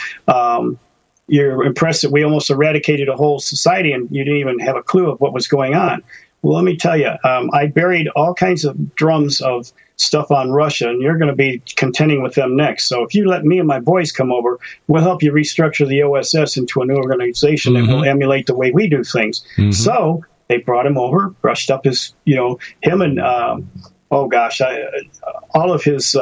You're impressed that we almost eradicated a whole society and you didn't even have a clue of what was going on. Well, let me tell you, I buried all kinds of drums of stuff on Russia, and you're going to be contending with them next. So if you let me and my boys come over, we'll help you restructure the OSS into a new organization that will emulate the way we do things. Mm-hmm. So they brought him over, brushed up his, him and, all of his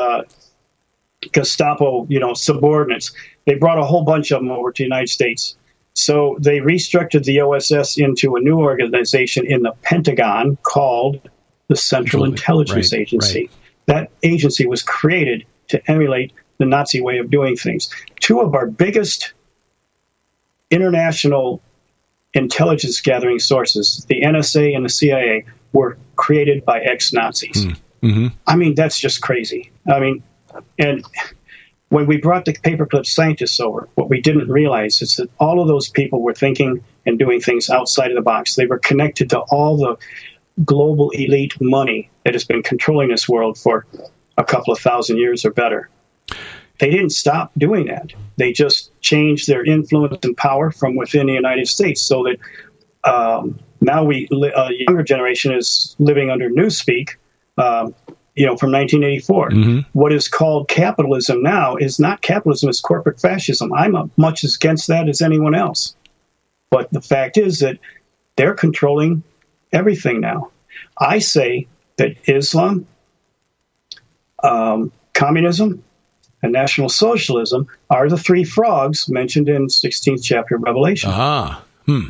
Gestapo, subordinates. They brought a whole bunch of them over to the United States. So they restructured the OSS into a new organization in the Pentagon called the Central Intelligence Agency. Right. That agency was created to emulate the Nazi way of doing things. Two of our biggest international intelligence gathering sources, the NSA and the CIA, were created by ex-Nazis. Mm-hmm. I mean, that's just crazy. I mean, and when we brought the Paperclip scientists over, what we didn't realize is that all of those people were thinking and doing things outside of the box. They were connected to all the global elite money that has been controlling this world for a couple of thousand years or better. They didn't stop doing that. They just changed their influence and power from within the United States so that now a younger generation is living under Newspeak, from 1984. Mm-hmm. What is called capitalism now is not capitalism, it's corporate fascism. I'm much as against that as anyone else. But the fact is that they're controlling everything now. I say that Islam, communism, and National Socialism are the three frogs mentioned in 16th chapter of Revelation.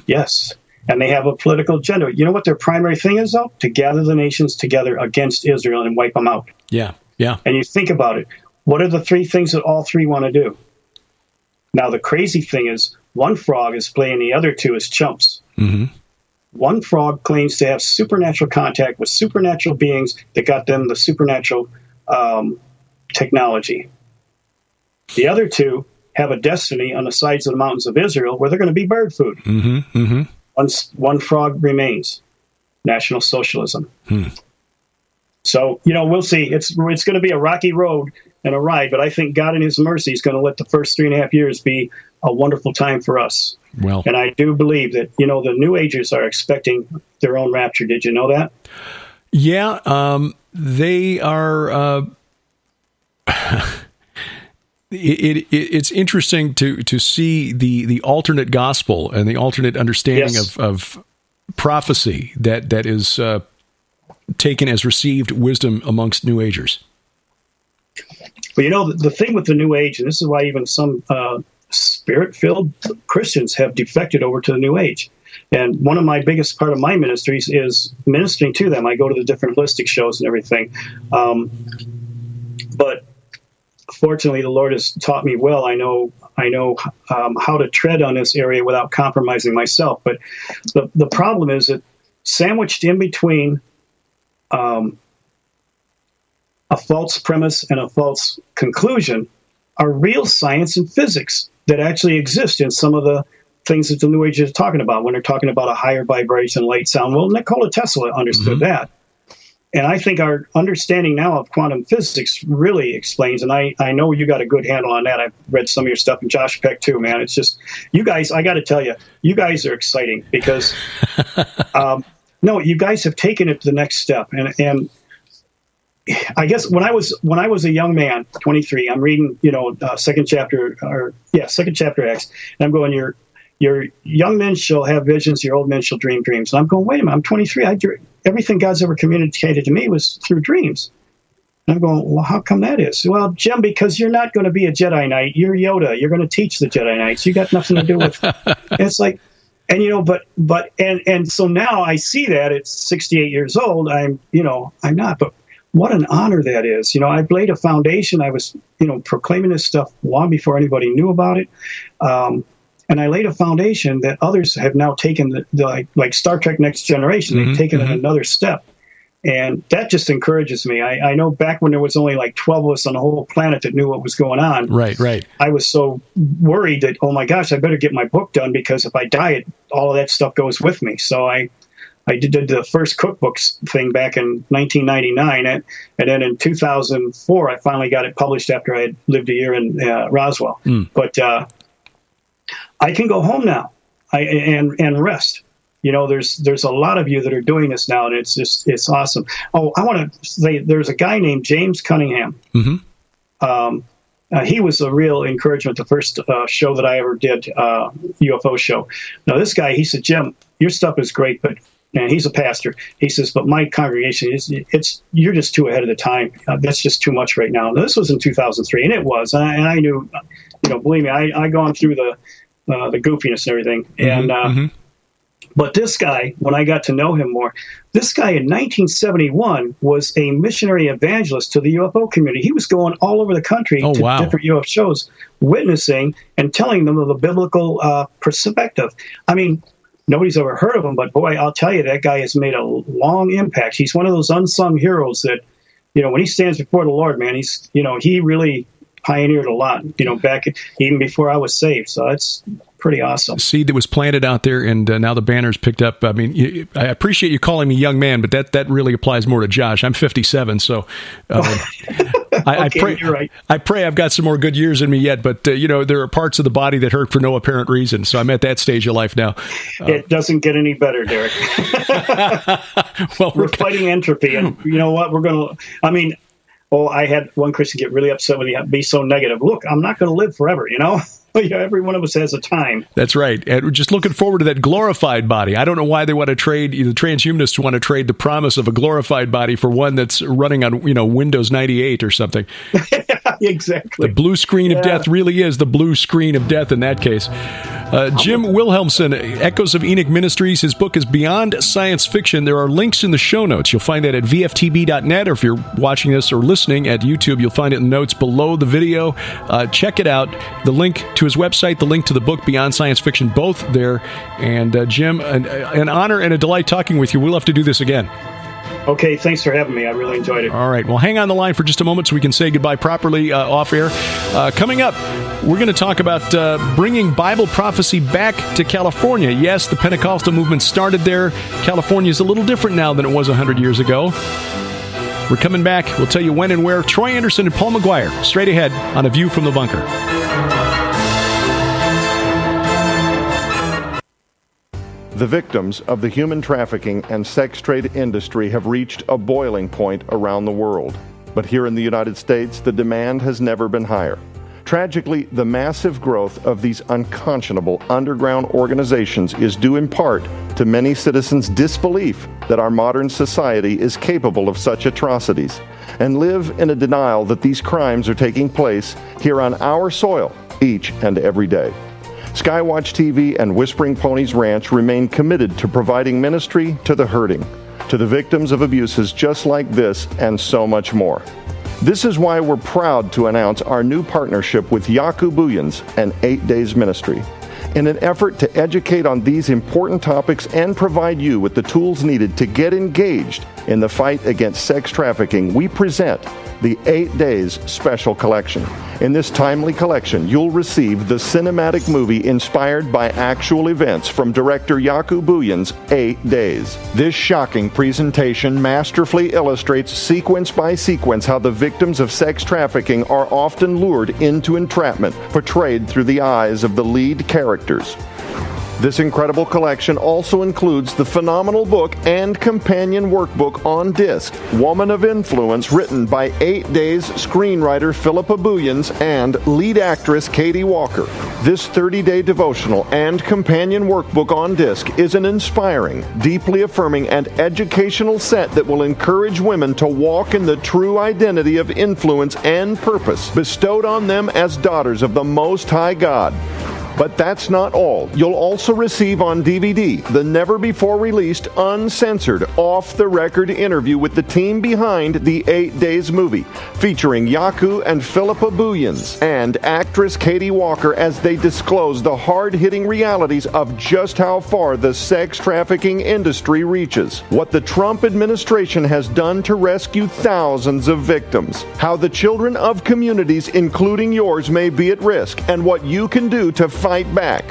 Yes. And they have a political agenda. You know what their primary thing is, though? To gather the nations together against Israel and wipe them out. Yeah. And you think about it. What are the three things that all three want to do? Now, the crazy thing is one frog is playing the other two as chumps. Mm-hmm. One frog claims to have supernatural contact with supernatural beings that got them the supernatural technology. The other two have a destiny on the sides of the mountains of Israel where they're going to be bird food. Mm-hmm. Mm-hmm. One frog remains. National Socialism. So, we'll see. It's going to be a rocky road and a ride, but I think God in his mercy is going to let the first 3.5 years be a wonderful time for us. Well, and I do believe that, the New Agers are expecting their own rapture. Did you know that? Yeah, they are... It's interesting to see the alternate gospel and the alternate understanding of prophecy that is taken as received wisdom amongst New Agers. Well, the thing with the New Age, and this is why even some spirit-filled Christians have defected over to the New Age. And one of my biggest part of my ministries is ministering to them. I go to the different holistic shows and everything. But fortunately, the Lord has taught me well. I know how to tread on this area without compromising myself. But the problem is that sandwiched in between a false premise and a false conclusion are real science and physics that actually exist in some of the things that the New Age is talking about when they're talking about a higher vibration, light, sound. Well, Nikola Tesla understood that. And I think our understanding now of quantum physics really explains, and I know you got a good handle on that. I've read some of your stuff, and Josh Peck too, man. It's just, you guys, I got to tell you, you guys are exciting because, no, you guys have taken it to the next step. And I guess when I was a young man, 23, I'm reading, second chapter Acts, and I'm going, your young men shall have visions, your old men shall dream dreams. And I'm going, wait a minute, I'm 23. Everything God's ever communicated to me was through dreams. And I'm going, well, how come that is? Well, Jim, because you're not going to be a Jedi Knight. You're Yoda. You're going to teach the Jedi Knights. You got nothing to do with it. And it's like, and but so now I see that at 68 years old, I'm not, but what an honor that is. I've laid a foundation. I was, proclaiming this stuff long before anybody knew about it. And I laid a foundation that others have now taken, like Star Trek Next Generation, they've taken it another step. And that just encourages me. I know back when there was only like 12 of us on the whole planet that knew what was going on. Right. I was so worried that, oh my gosh, I better get my book done because if I die, all of that stuff goes with me. So I did the first cookbooks thing back in 1999. And then in 2004, I finally got it published after I had lived a year in Roswell. But I can go home now and rest. There's a lot of you that are doing this now, and it's awesome. Oh, I want to say there's a guy named James Cunningham. He was a real encouragement. The first show that I ever did, UFO show. Now, this guy, he said, Jim, your stuff is great, but and he's a pastor. He says, but my congregation, you're just too ahead of the time. That's just too much right now. This was in 2003, and it was. And I knew, believe me, I gone through the goofiness and everything. And but this guy, when I got to know him more, this guy in 1971 was a missionary evangelist to the UFO community. He was going all over the country to different UFO shows, witnessing and telling them of the biblical perspective. I mean, nobody's ever heard of him, but boy, I'll tell you, that guy has made a long impact. He's one of those unsung heroes that, when he stands before the Lord, man, he really pioneered a lot, back even before I was saved. So it's pretty awesome. Seed that was planted out there, and now the banner's picked up. I mean, I appreciate you calling me young man, but that really applies more to Josh. I'm 57, so I pray. You're right. I pray I've got some more good years in me yet. But there are parts of the body that hurt for no apparent reason. So I'm at that stage of life now. It doesn't get any better, Derek. Well, we're fighting entropy, and you know what? We're going to. I mean. Oh, I had one Christian get really upset when he be so negative. Look, I'm not going to live forever, Every one of us has a time. That's right. And we're just looking forward to that glorified body. I don't know why they want to trade, the transhumanists want to trade the promise of a glorified body for one that's running on, Windows 98 or something. Exactly. The blue screen of death really is the blue screen of death in that case. Jim Wilhelmsen, Echoes of Enoch Ministries. His book is Beyond Science Fiction. There are links in the show notes. You'll find that at vftb.net, or if you're watching this or listening at YouTube, you'll find it in the notes below the video. Check it out. The link to his website, the link to the book Beyond Science Fiction, both there. And Jim, an honor and a delight talking with you. We'll have to do this again. Okay, thanks for having me. I really enjoyed it. All right. Well, hang on the line for just a moment so we can say goodbye properly off air. Coming up, we're going to talk about bringing Bible prophecy back to California. Yes, the Pentecostal movement started there. California is a little different now than it was 100 years ago. We're coming back. We'll tell you when and where. Troy Anderson and Paul McGuire, straight ahead on A View from the Bunker. The victims of the human trafficking and sex trade industry have reached a boiling point around the world. But here in the United States, the demand has never been higher. Tragically, the massive growth of these unconscionable underground organizations is due in part to many citizens' disbelief that our modern society is capable of such atrocities, and live in a denial that these crimes are taking place here on our soil each and every day. SkyWatchTV and Whispering Ponies Ranch remain committed to providing ministry to the hurting, to the victims of abuses just like this and so much more. This is why we're proud to announce our new partnership with Yaku Booyans and 8 Days Ministry. In an effort to educate on these important topics and provide you with the tools needed to get engaged in the fight against sex trafficking, we present the 8 Days Special Collection. In this timely collection, you'll receive the cinematic movie inspired by actual events from director Yaku Booyan's 8 Days. This shocking presentation masterfully illustrates sequence by sequence how the victims of sex trafficking are often lured into entrapment, portrayed through the eyes of the lead characters. This incredible collection also includes the phenomenal book and companion workbook on disc, Woman of Influence, written by 8 Days screenwriter Philippa Booyans and lead actress Katie Walker. This 30-day devotional and companion workbook on disc is an inspiring, deeply affirming, and educational set that will encourage women to walk in the true identity of influence and purpose bestowed on them as daughters of the Most High God. But that's not all. You'll also receive on DVD the never-before-released, uncensored, off-the-record interview with the team behind the 8 Days movie, featuring Yaku and Philippa Booyans and actress Katie Walker as they disclose the hard-hitting realities of just how far the sex trafficking industry reaches, what the Trump administration has done to rescue thousands of victims, how the children of communities, including yours, may be at risk, and what you can do to fight back.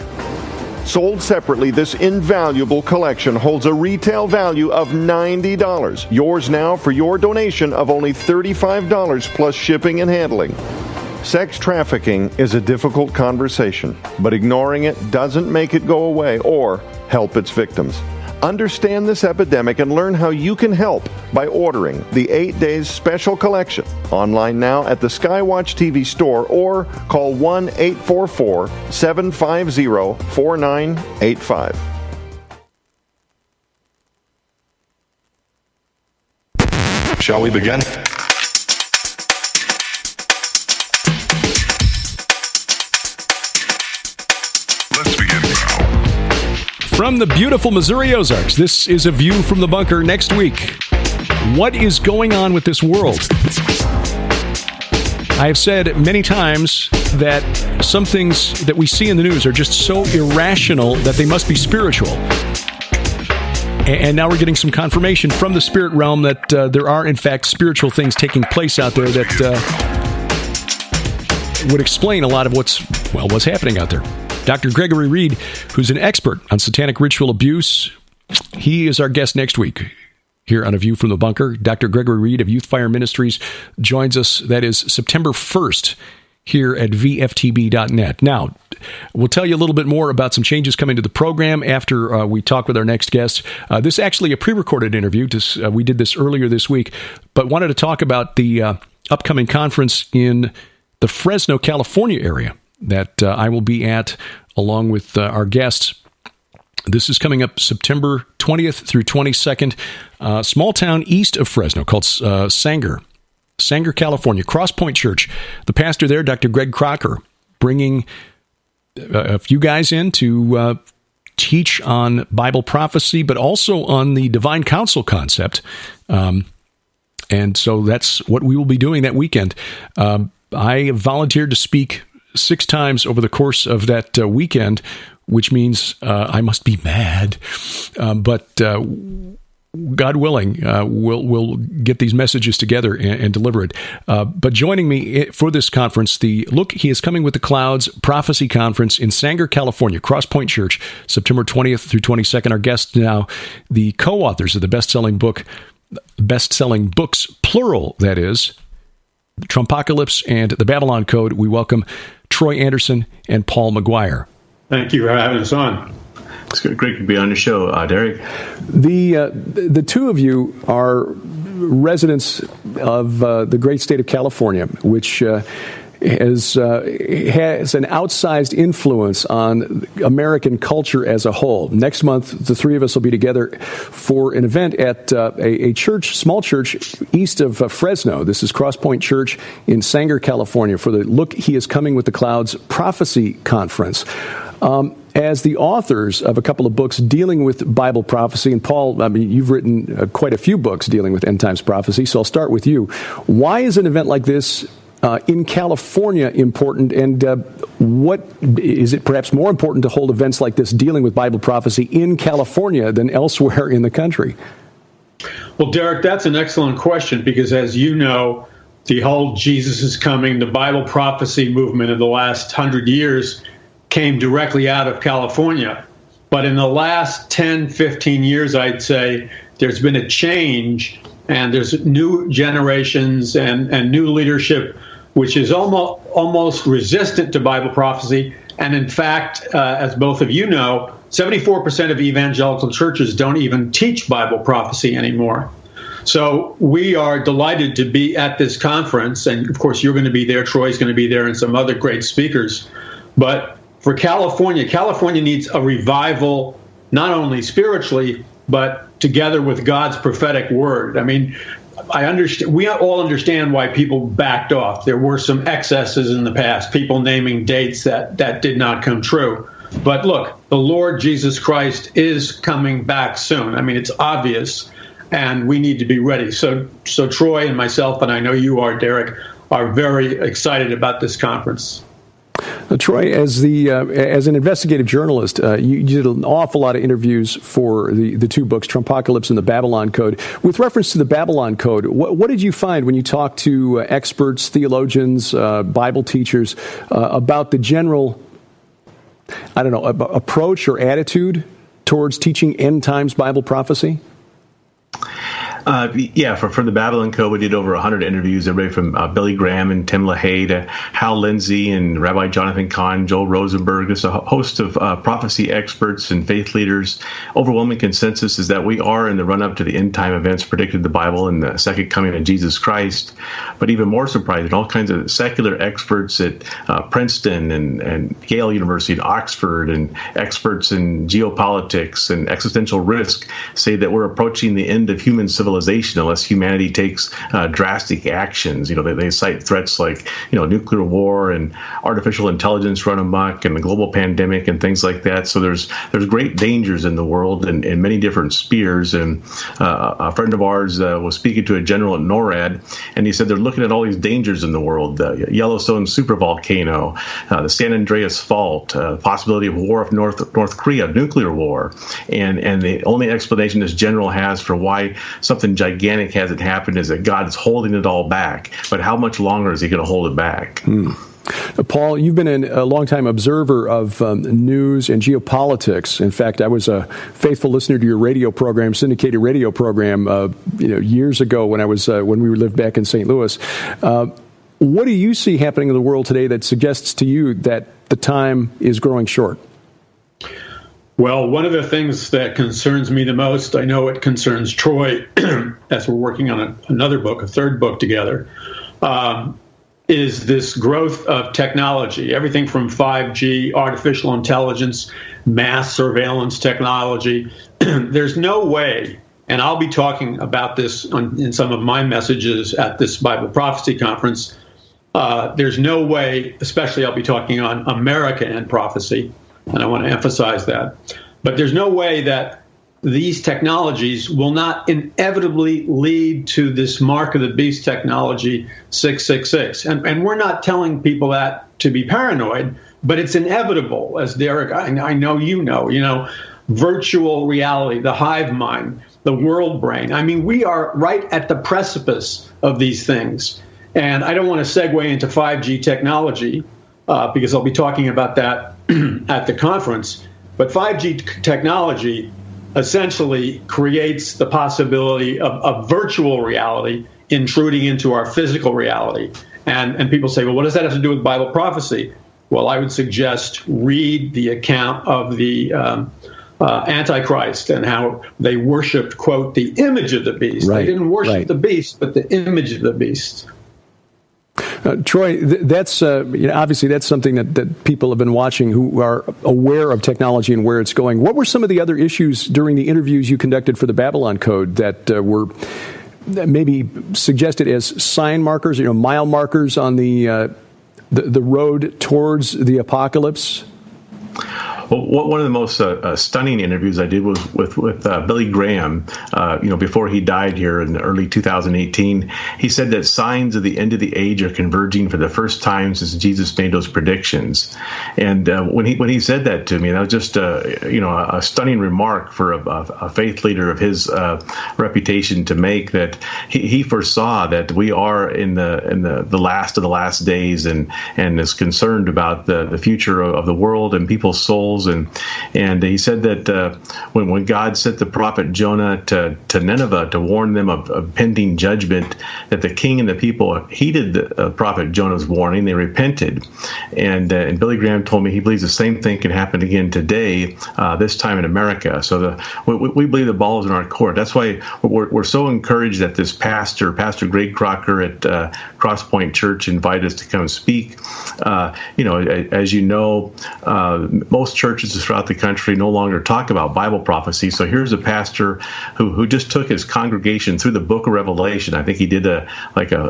Sold separately, this invaluable collection holds a retail value of $90. Yours now for your donation of only $35 plus shipping and handling. Sex trafficking is a difficult conversation, but ignoring it doesn't make it go away or help its victims. Understand this epidemic and learn how you can help by ordering the 8 Days Special Collection online now at the SkyWatch TV store or call 1-844-750-4985. Shall we begin? Let's begin now. From the beautiful Missouri Ozarks, this is A View from the Bunker. Next week, what is going on with this world? I have said many times that some things that we see in the news are just so irrational that they must be spiritual. And now we're getting some confirmation from the spirit realm that there are, in fact, spiritual things taking place out there that would explain a lot of what's happening out there. Dr. Gregory Reed, who's an expert on satanic ritual abuse, he is our guest next week here on A View from the Bunker. Dr. Gregory Reed of Youth Fire Ministries joins us. That is September 1st here at vftb.net. Now, we'll tell you a little bit more about some changes coming to the program after we talk with our next guest. This is actually a pre-recorded interview. We did this earlier this week, but wanted to talk about the upcoming conference in the Fresno, California area that I will be at along with our guests. This is coming up September 20th through 22nd. Small town east of Fresno called Sanger, California. Cross Point Church. The pastor there, Dr. Greg Crocker, bringing a few guys in to teach on Bible prophecy, but also on the divine counsel concept. And so that's what we will be doing that weekend. I volunteered to speak 6 times over the course of that weekend, which means I must be mad. But God willing, we'll get these messages together and deliver it. But joining me for this conference, the Look, He is Coming with the Clouds Prophecy Conference in Sanger, California, Cross Point Church, September 20th through 22nd. Our guests now, the co-authors of the best-selling books, plural, that is, Trumpocalypse and the Babylon Code. We welcome Troy Anderson and Paul McGuire. Thank you for having us on. It's great to be on the show, Derek. The two of you are residents of the great state of California, which has an outsized influence on American culture as a whole. Next month, the three of us will be together for an event at a church, small church, east of Fresno. This is Cross Point Church in Sanger, California, for the Look, He is Coming with the Clouds Prophecy Conference. As the authors of a couple of books dealing with Bible prophecy, and Paul, I mean, you've written quite a few books dealing with end times prophecy, so I'll start with you. Why is an event like this in California important, and what is it perhaps more important to hold events like this dealing with Bible prophecy in California than elsewhere in the country? Well, Derek, that's an excellent question, because as you know, the whole Jesus is coming, the Bible prophecy movement of the last 100 years came directly out of California. But in the last 10, 15 years, I'd say, there's been a change, and there's new generations and new leadership, which is almost resistant to Bible prophecy. And in fact, as both of you know, 74% of evangelical churches don't even teach Bible prophecy anymore. So we are delighted to be at this conference. And of course, you're going to be there, Troy's going to be there, and some other great speakers. But for California needs a revival, not only spiritually, but together with God's prophetic word. I mean, we all understand why people backed off. There were some excesses in the past, people naming dates that did not come true. But look, the Lord Jesus Christ is coming back soon. I mean, it's obvious, and we need to be ready. So Troy and myself, and I know you are, Derek, are very excited about this conference. Troy, as an investigative journalist, you did an awful lot of interviews for the two books, Trumpocalypse and the Babylon Code. With reference to the Babylon Code, what did you find when you talked to experts, theologians, Bible teachers about the general, approach or attitude towards teaching end times Bible prophecy? For the Babylon Code, we did over 100 interviews, everybody from Billy Graham and Tim LaHaye to Hal Lindsey and Rabbi Jonathan Cahn, Joel Rosenberg. There's a host of prophecy experts and faith leaders. Overwhelming consensus is that we are in the run-up to the end-time events predicted in the Bible and the second coming of Jesus Christ. But even more surprising, all kinds of secular experts at Princeton and Yale University and Oxford and experts in geopolitics and existential risk say that we're approaching the end of human civilization civilization unless humanity takes drastic actions. They cite threats like, nuclear war and artificial intelligence run amok and the global pandemic and things like that. So there's great dangers in the world in many different spheres. And a friend of ours was speaking to a general at NORAD, and he said they're looking at all these dangers in the world: the Yellowstone supervolcano, the San Andreas Fault, the possibility of war with North Korea, nuclear war, and the only explanation this general has for why something gigantic hasn't happened is that God is holding it all back. But how much longer is he going to hold it back? Paul, you've been a longtime observer of news and geopolitics. In fact, I was a faithful listener to your radio program, syndicated radio program, years ago when we lived back in St. Louis. What do you see happening in the world today that suggests to you that the time is growing short? Well, one of the things that concerns me the most, I know it concerns Troy, as we're working on another book, a third book together, is this growth of technology, everything from 5G, artificial intelligence, mass surveillance technology. There's no way, and I'll be talking about this in some of my messages at this Bible Prophecy Conference, there's no way, especially I'll be talking on America and prophecy, and I want to emphasize that. But there's no way that these technologies will not inevitably lead to this mark of the beast technology 666. And we're not telling people that to be paranoid, but it's inevitable, as Derek, I know you know, virtual reality, the hive mind, the world brain. I mean, we are right at the precipice of these things. And I don't want to segue into 5G technology because I'll be talking about that at the conference. But 5G technology essentially creates the possibility of virtual reality intruding into our physical reality. And people say, well, what does that have to do with Bible prophecy? Well, I would suggest read the account of the Antichrist and how they worshipped, quote, the image of the beast. Right, they didn't worship the beast, but the image of the beast. Troy, that's obviously that's something that people have been watching who are aware of technology and where it's going. What were some of the other issues during the interviews you conducted for the Babylon Code that were maybe suggested as sign markers, mile markers on the road towards the apocalypse? Well, one of the most stunning interviews I did was with Billy Graham, before he died here in early 2018. He said that signs of the end of the age are converging for the first time since Jesus made those predictions. And when he said that to me, that was just a stunning remark for a faith leader of his reputation to make, that he foresaw that we are in the last of the last days and is concerned about the future of the world and people's souls. And he said that when God sent the prophet Jonah to Nineveh to warn them of pending judgment, that the king and the people heeded the prophet Jonah's warning. They repented. And Billy Graham told me he believes the same thing can happen again today, this time in America. So we believe the ball is in our court. That's why we're so encouraged that this Pastor Greg Crocker at Crosspoint Church invited us to come speak. As you know, most churches throughout the country no longer talk about Bible prophecy. So here's a pastor who just took his congregation through the book of Revelation. I think he did a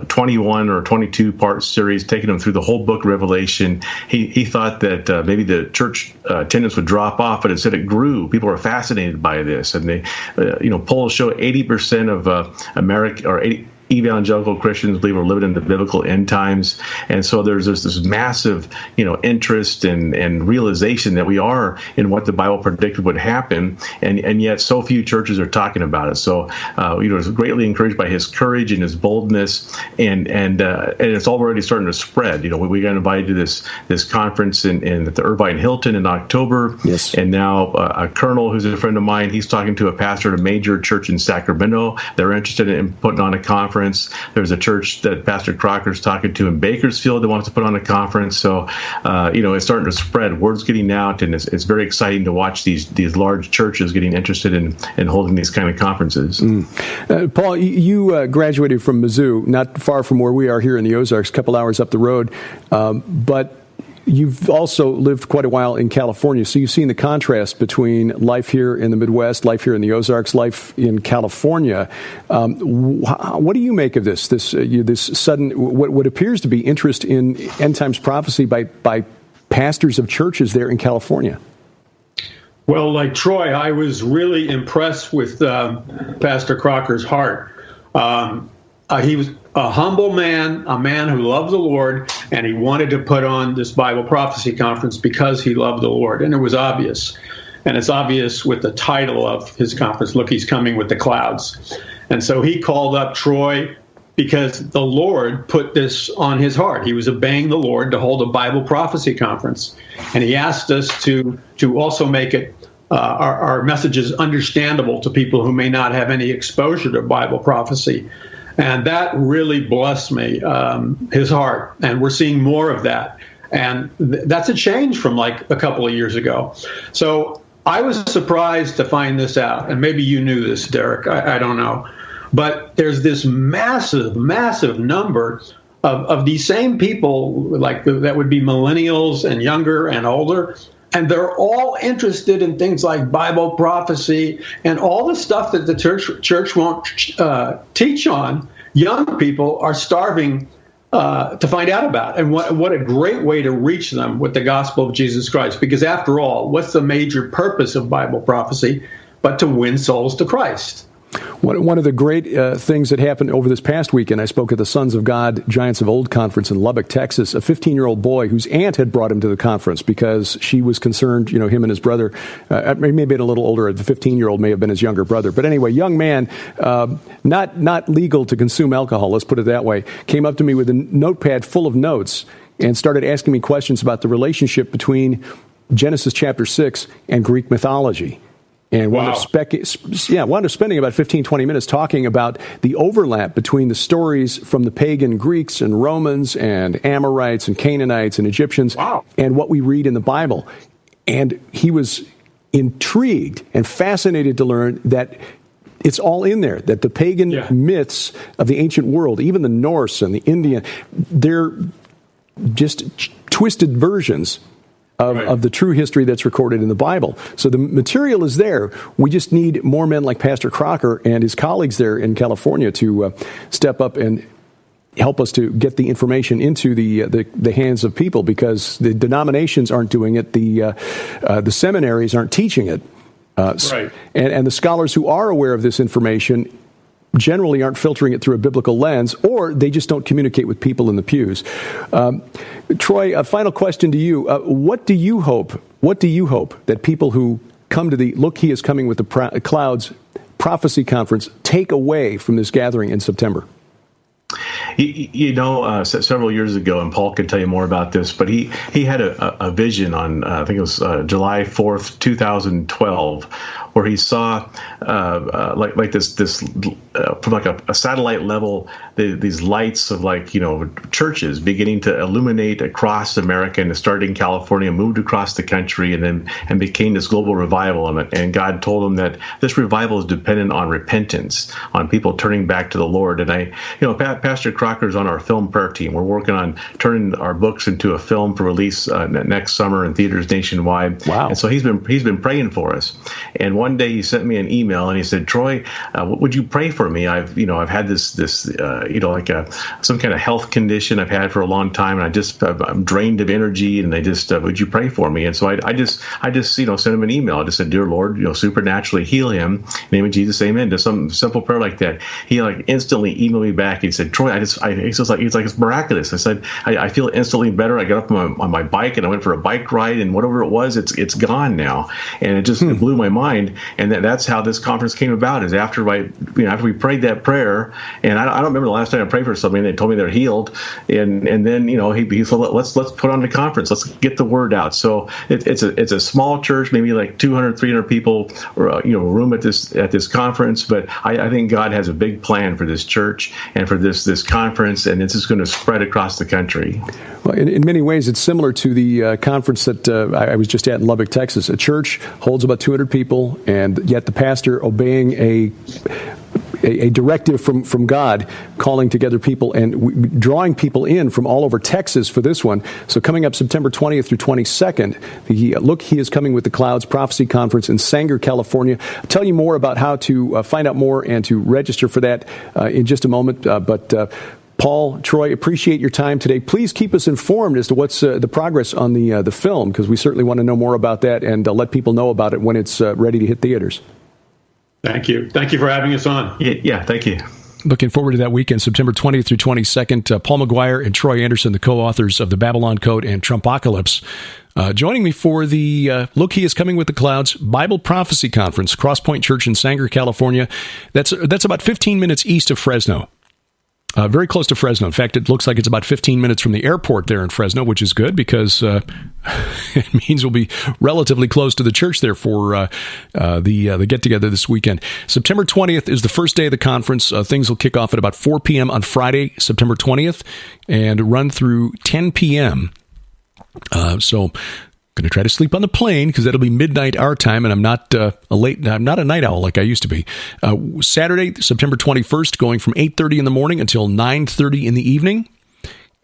21 or 22 part series, taking them through the whole book of Revelation. He thought that maybe the church attendance would drop off, but instead it grew. People are fascinated by this, and they, polls show 80% of America or 80. Evangelical Christians believe we're living in the biblical end times. And so there's this massive, interest and realization that we are in what the Bible predicted would happen. And yet so few churches are talking about it. So, I was greatly encouraged by his courage and his boldness. And it's already starting to spread. We got invited to this conference at the Irvine Hilton in October. Yes. And now a colonel who's a friend of mine, he's talking to a pastor at a major church in Sacramento. They're interested in putting on a conference. There's a church that Pastor Crocker's talking to in Bakersfield that wants to put on a conference. So, it's starting to spread. Word's getting out, and it's very exciting to watch these large churches getting interested in holding these kind of conferences. Paul, you graduated from Mizzou, not far from where we are here in the Ozarks, a couple hours up the road. But You've also lived quite a while in California, so you've seen the contrast between life here in the Midwest, life here in the Ozarks, life in California. What do you make of this sudden, what appears to be interest in end times prophecy by pastors of churches there in California? Well, like Troy, I was really impressed with Pastor Crocker's heart. He was a humble man, a man who loved the Lord, and he wanted to put on this Bible prophecy conference because he loved the Lord. And it was obvious. And it's obvious with the title of his conference, Look, He's Coming with the Clouds. And so he called up Troy because the Lord put this on his heart. He was obeying the Lord to hold a Bible prophecy conference. And he asked us to also make it our messages understandable to people who may not have any exposure to Bible prophecy. And that really blessed me, his heart. And we're seeing more of that. And that's a change from like a couple of years ago. So I was surprised to find this out. And maybe you knew this, Derek. I don't know. But there's this massive, massive number of these same people, like that would be millennials and younger and older. And they're all interested in things like Bible prophecy and all the stuff that the church won't teach on. Young people are starving to find out about. And what a great way to reach them with the gospel of Jesus Christ. Because after all, what's the major purpose of Bible prophecy but to win souls to Christ? One of the great things that happened over this past weekend, I spoke at the Sons of God Giants of Old conference in Lubbock, Texas. A 15-year-old boy whose aunt had brought him to the conference because she was concerned, him and his brother, maybe been a little older. The 15-year-old may have been his younger brother. But anyway, young man, not legal to consume alcohol, let's put it that way, came up to me with a notepad full of notes and started asking me questions about the relationship between Genesis chapter 6 and Greek mythology. And wound up spending about 15, 20 minutes talking about the overlap between the stories from the pagan Greeks and Romans and Amorites and Canaanites and Egyptians and what we read in the Bible. And he was intrigued and fascinated to learn that it's all in there, that the pagan myths of the ancient world, even the Norse and the Indian, they're just twisted versions of the true history that's recorded in the Bible. So the material is there. We just need more men like Pastor Crocker and his colleagues there in California to step up and help us to get the information into the hands of people, because the denominations aren't doing it. The seminaries aren't teaching it. And the scholars who are aware of this information generally aren't filtering it through a biblical lens, or they just don't communicate with people in the pews. Troy, a final question to you. What do you hope that people who come to the Look, He is Coming with the Clouds prophecy conference take away from this gathering in September? Several years ago, and Paul can tell you more about this, but he had a vision on, I think it was July 4th, 2012, where he saw like this from like a satellite level, these lights of churches beginning to illuminate across America, and it started in California, moved across the country, and became this global revival. And God told him that this revival is dependent on repentance, on people turning back to the Lord. And Pastor Crocker's on our film prayer team. We're working on turning our books into a film for release next summer in theaters nationwide. Wow! And so he's been praying for us. And one day he sent me an email and he said, "Troy, would you pray for me? I've had this some kind of health condition I've had for a long time, and I'm drained of energy, and would you pray for me?" And so I just sent him an email. I just said, "Dear Lord, supernaturally heal him. In the name of Jesus, amen." Just some simple prayer like that. He instantly emailed me back. He said, "Troy, it's miraculous." I said, I feel instantly better. I got up on my bike and I went for a bike ride, and whatever it was, it's gone now. And it just blew my mind. And that's how this conference came about, is after we prayed that prayer. And I don't remember the last time I prayed for somebody, they told me they're healed. And then, he said, let's put on the conference. Let's get the word out. So it's a small church, maybe like 200, 300 people, room at this conference. But I think God has a big plan for this church and for this conference, and this is going to spread across the country. Well, in many ways, it's similar to the conference that I was just at in Lubbock, Texas. A church holds about 200 people, and yet the pastor, obeying a directive from God calling together people and drawing people in from all over Texas for this one. So coming up September 20th through 22nd, He is Coming with the Clouds Prophecy Conference in Sanger, California. I'll tell you more about how to find out more and to register for that in just a moment. But Paul, Troy, appreciate your time today. Please keep us informed as to what's the progress on the film, because we certainly want to know more about that and let people know about it when it's ready to hit theaters. Thank you. Thank you for having us on. Yeah, thank you. Looking forward to that weekend, September 20th through 22nd. Paul McGuire and Troy Anderson, the co-authors of the Babylon Code and Trumpocalypse, joining me for the Look, He is Coming with the Clouds Bible Prophecy Conference, Crosspoint Church in Sanger, California. That's about 15 minutes east of Fresno. Very close to Fresno. In fact, it looks like it's about 15 minutes from the airport there in Fresno, which is good because it means we'll be relatively close to the church there for the get-together this weekend. September 20th is the first day of the conference. Things will kick off at about 4 p.m. on Friday, September 20th, and run through 10 p.m. So going to try to sleep on the plane because that'll be midnight our time, and I'm not I'm not a night owl like I used to be. Saturday, September 21st, going from 8:30 in the morning until 9:30 in the evening.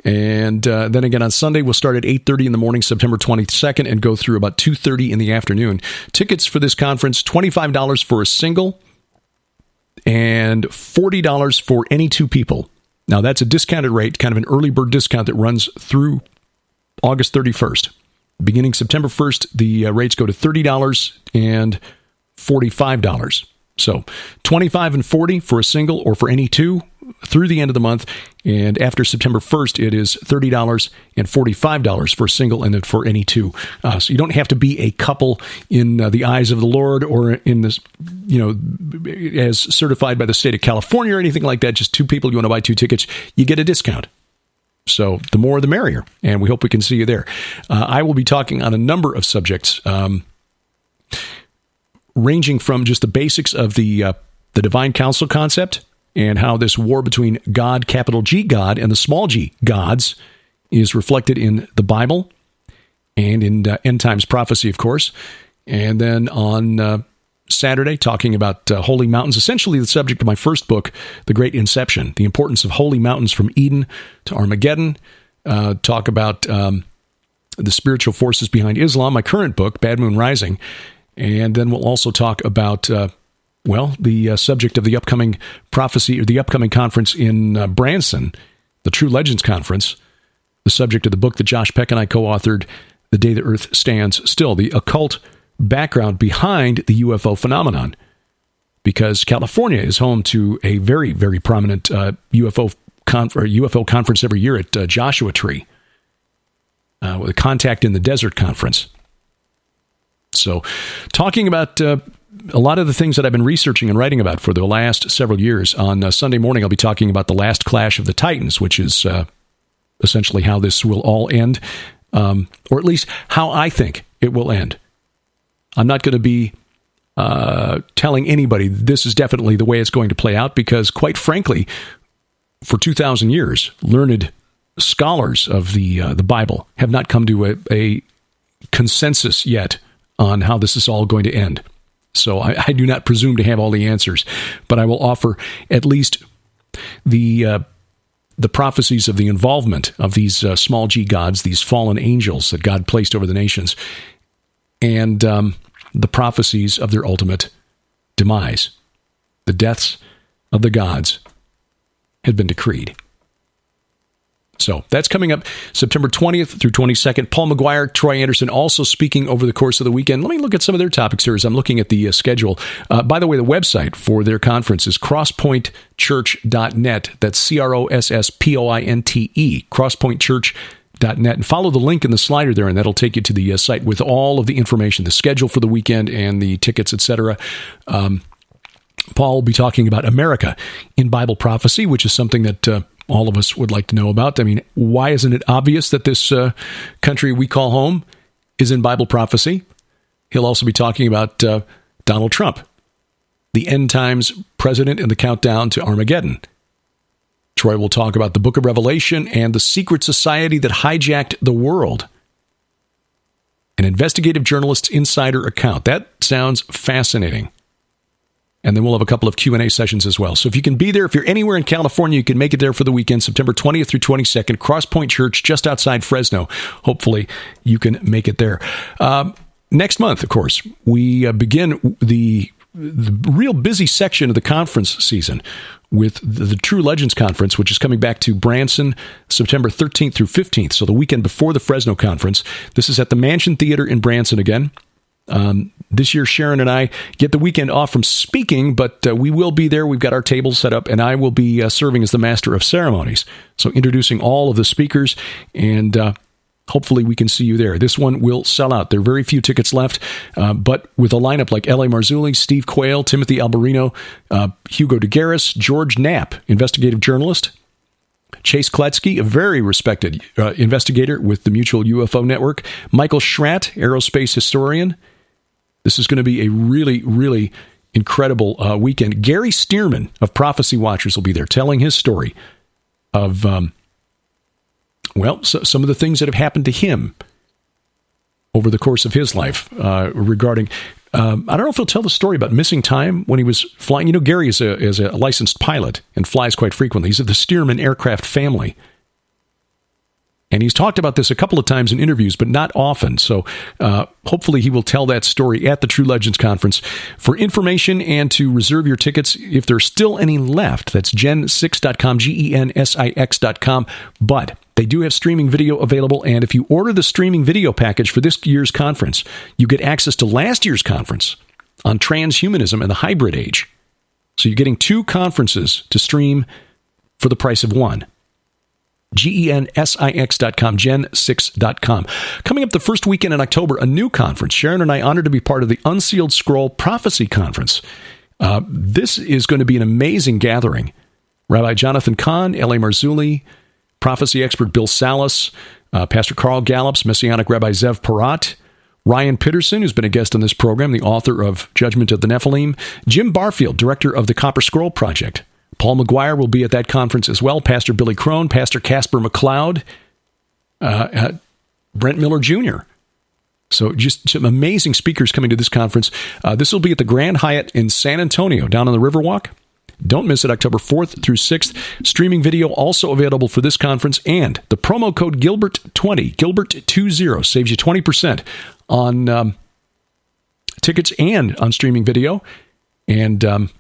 And then again on Sunday, we'll start at 8:30 in the morning, September 22nd, and go through about 2:30 in the afternoon. Tickets for this conference, $25 for a single and $40 for any two people. Now, that's a discounted rate, kind of an early bird discount that runs through August 31st. Beginning September 1st, the rates go to $30 and $45. So $25 and $40 for a single or for any two through the end of the month. And after September 1st, it is $30 and $45 for a single and then for any two. So you don't have to be a couple in the eyes of the Lord or in this, as certified by the state of California or anything like that. Just two people, you want to buy two tickets, you get a discount. So the more, the merrier, and we hope we can see you there. I will be talking on a number of subjects, ranging from just the basics of the divine council concept and how this war between God, capital G God, and the small g gods is reflected in the Bible and in end times prophecy, of course. And then on Saturday, talking about holy mountains, essentially the subject of my first book, The Great Inception, the importance of holy mountains from Eden to Armageddon. Talk about the spiritual forces behind Islam, my current book, Bad Moon Rising. And then we'll also talk about, the subject of the upcoming prophecy or the upcoming conference in Branson, the True Legends Conference, the subject of the book that Josh Peck and I co-authored, The Day the Earth Stands Still, the occult background behind the UFO phenomenon, because California is home to a very, very prominent UFO conference every year at Joshua Tree, with a Contact in the Desert conference. So talking about a lot of the things that I've been researching and writing about for the last several years. On Sunday morning, I'll be talking about the last clash of the Titans, which is essentially how this will all end, or at least how I think it will end. I'm not going to be telling anybody this is definitely the way it's going to play out because, quite frankly, for 2,000 years, learned scholars of the Bible have not come to a consensus yet on how this is all going to end. So I do not presume to have all the answers, but I will offer at least the prophecies of the involvement of these small g gods, these fallen angels that God placed over the nations, and the prophecies of their ultimate demise. The deaths of the gods had been decreed. So that's coming up September 20th through 22nd. Paul McGuire, Troy Anderson also speaking over the course of the weekend. Let me look at some of their topics here as I'm looking at the schedule. By the way, the website for their conference is crosspointchurch.net. That's CROSSPOINTE, crosspointchurch.net. And follow the link in the slider there, and that'll take you to the site with all of the information, the schedule for the weekend and the tickets, etc. Paul will be talking about America in Bible prophecy, which is something that all of us would like to know about. I mean, why isn't it obvious that this country we call home is in Bible prophecy? He'll also be talking about Donald Trump, the end times president and the countdown to Armageddon. Troy will talk about the book of Revelation and the secret society that hijacked the world. An investigative journalist's insider account. That sounds fascinating. And then we'll have a couple of Q&A sessions as well. So if you can be there, if you're anywhere in California, you can make it there for the weekend, September 20th through 22nd, Cross Point Church, just outside Fresno. Hopefully you can make it there. Next month, of course, we begin the real busy section of the conference season with the True Legends Conference, which is coming back to Branson September 13th through 15th, so the weekend before the Fresno Conference. This is at the Mansion Theater in Branson again. This year, Sharon and I get the weekend off from speaking, but we will be there. We've got our tables set up, and I will be serving as the Master of Ceremonies, so introducing all of the speakers, and hopefully we can see you there. This one will sell out. There are very few tickets left, but with a lineup like L.A. Marzulli, Steve Quayle, Timothy Alberino, Hugo de Garis, George Knapp, investigative journalist, Chase Kletsky, a very respected investigator with the Mutual UFO Network, Michael Schratt, aerospace historian. This is going to be a really, really incredible weekend. Gary Stearman of Prophecy Watchers will be there telling his story of, some of the things that have happened to him over the course of his life regarding, I don't know if he'll tell the story about missing time when he was flying. You know, Gary is a licensed pilot and flies quite frequently. He's of the Stearman aircraft family. And he's talked about this a couple of times in interviews, but not often. So hopefully he will tell that story at the True Legends Conference. For information and to reserve your tickets, if there's still any left, that's gen6.com, GENSIX.com. But they do have streaming video available. And if you order the streaming video package for this year's conference, you get access to last year's conference on transhumanism and the hybrid age. So you're getting 2 conferences to stream for the price of one. GENSIX.com, gen6.com. Coming up the first weekend in October, a new conference. Sharon and I honored to be part of the Unsealed Scroll Prophecy Conference. This is going to be an amazing gathering. Rabbi Jonathan Kahn, L.A. Marzulli, prophecy expert Bill Salas, Pastor Carl Gallups, Messianic Rabbi Zev Parat, Ryan Pitterson, who's been a guest on this program, the author of Judgment of the Nephilim, Jim Barfield, director of the Copper Scroll Project. Paul McGuire will be at that conference as well. Pastor Billy Crone, Pastor Casper McLeod, Brent Miller Jr. So just some amazing speakers coming to this conference. This will be at the Grand Hyatt in San Antonio, down on the Riverwalk. Don't miss it, October 4th through 6th. Streaming video also available for this conference. And the promo code Gilbert20, Gilbert20, saves you 20% on tickets and on streaming video. And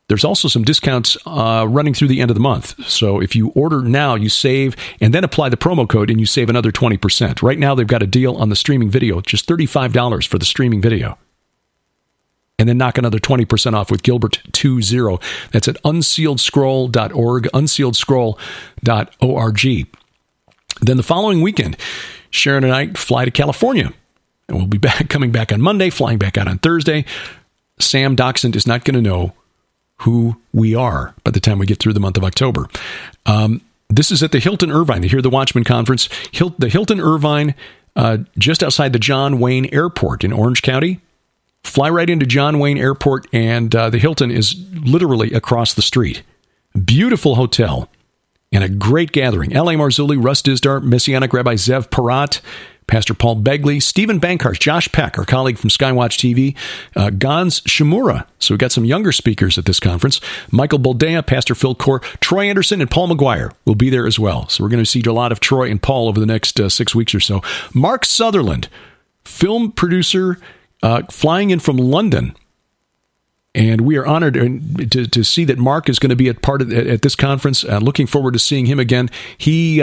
there's also some discounts running through the end of the month. So if you order now, you save, and then apply the promo code, and you save another 20%. Right now, they've got a deal on the streaming video, just $35 for the streaming video. And then knock another 20% off with Gilbert20. That's at unsealedscroll.org, unsealedscroll.org. Then the following weekend, Sharon and I fly to California. And we'll be coming back on Monday, flying back out on Thursday. Sam Doxson is not going to know who we are by the time we get through the month of October. This is at the Hilton Irvine, the Hear the Watchman Conference. The Hilton Irvine, just outside the John Wayne Airport in Orange County. Fly right into John Wayne Airport, and the Hilton is literally across the street. Beautiful hotel and a great gathering. L.A. Marzulli, Russ Dizdar, Messianic Rabbi Zev Parat, Pastor Paul Begley, Stephen Bankhart, Josh Peck, our colleague from SkyWatchTV, Gans Shimura. So we've got some younger speakers at this conference. Michael Boldea, Pastor Phil Core, Troy Anderson, and Paul McGuire will be there as well. So we're going to see a lot of Troy and Paul over the next 6 weeks or so. Mark Sutherland, film producer, flying in from London. And we are honored to see that Mark is going to be at this conference. Looking forward to seeing him again. He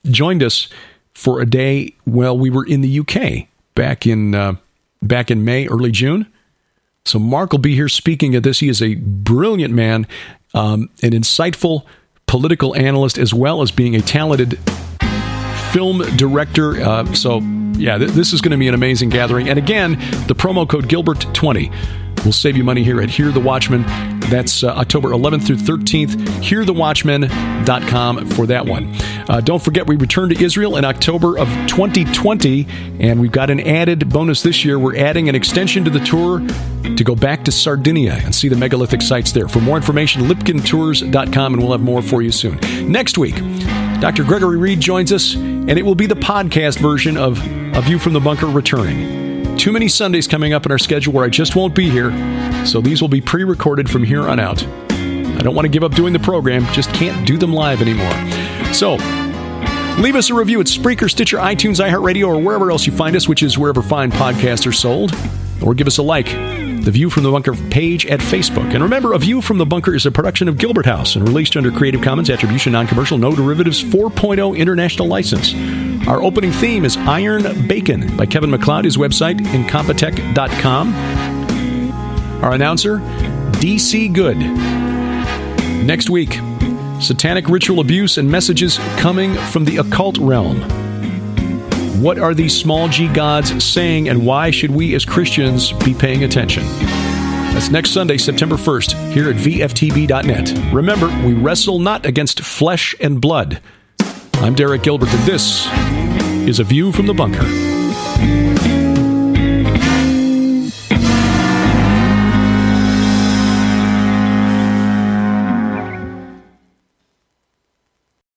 joined us for a day while we were in the UK back in May, early June. So Mark will be here speaking at this. He is a brilliant man, an insightful political analyst, as well as being a talented film director. This is going to be an amazing gathering. And again, the promo code Gilbert20 will save you money here at Hear the Watchman. That's October 11th through 13th. HearTheWatchman.com for that one. Don't forget, we return to Israel in October of 2020, and we've got an added bonus this year. We're adding an extension to the tour to go back to Sardinia and see the megalithic sites there. For more information, lipkintours.com, and we'll have more for you soon. Next week, Dr. Gregory Reed joins us, and it will be the podcast version of A View from the Bunker returning. too many Sundays coming up in our schedule where I just won't be here, so these will be pre-recorded from here on out. I don't want to give up doing the program, just can't do them live anymore. So, leave us a review at Spreaker, Stitcher, iTunes, iHeartRadio, or wherever else you find us, which is wherever fine podcasts are sold. Or give us a like, the View from the Bunker page at Facebook. And remember, A View from the Bunker is a production of Gilbert House and released under Creative Commons Attribution Non-Commercial No Derivatives 4.0 International License. Our opening theme is Iron Bacon by Kevin MacLeod, his website, incompetech.com. Our announcer, DC Good. Next week, satanic ritual abuse and messages coming from the occult realm. What are these small g gods saying, and why should we as Christians be paying attention? That's next Sunday, September 1st, here at vftb.net. Remember, we wrestle not against flesh and blood. I'm Derek Gilbert, and this is A View from the Bunker.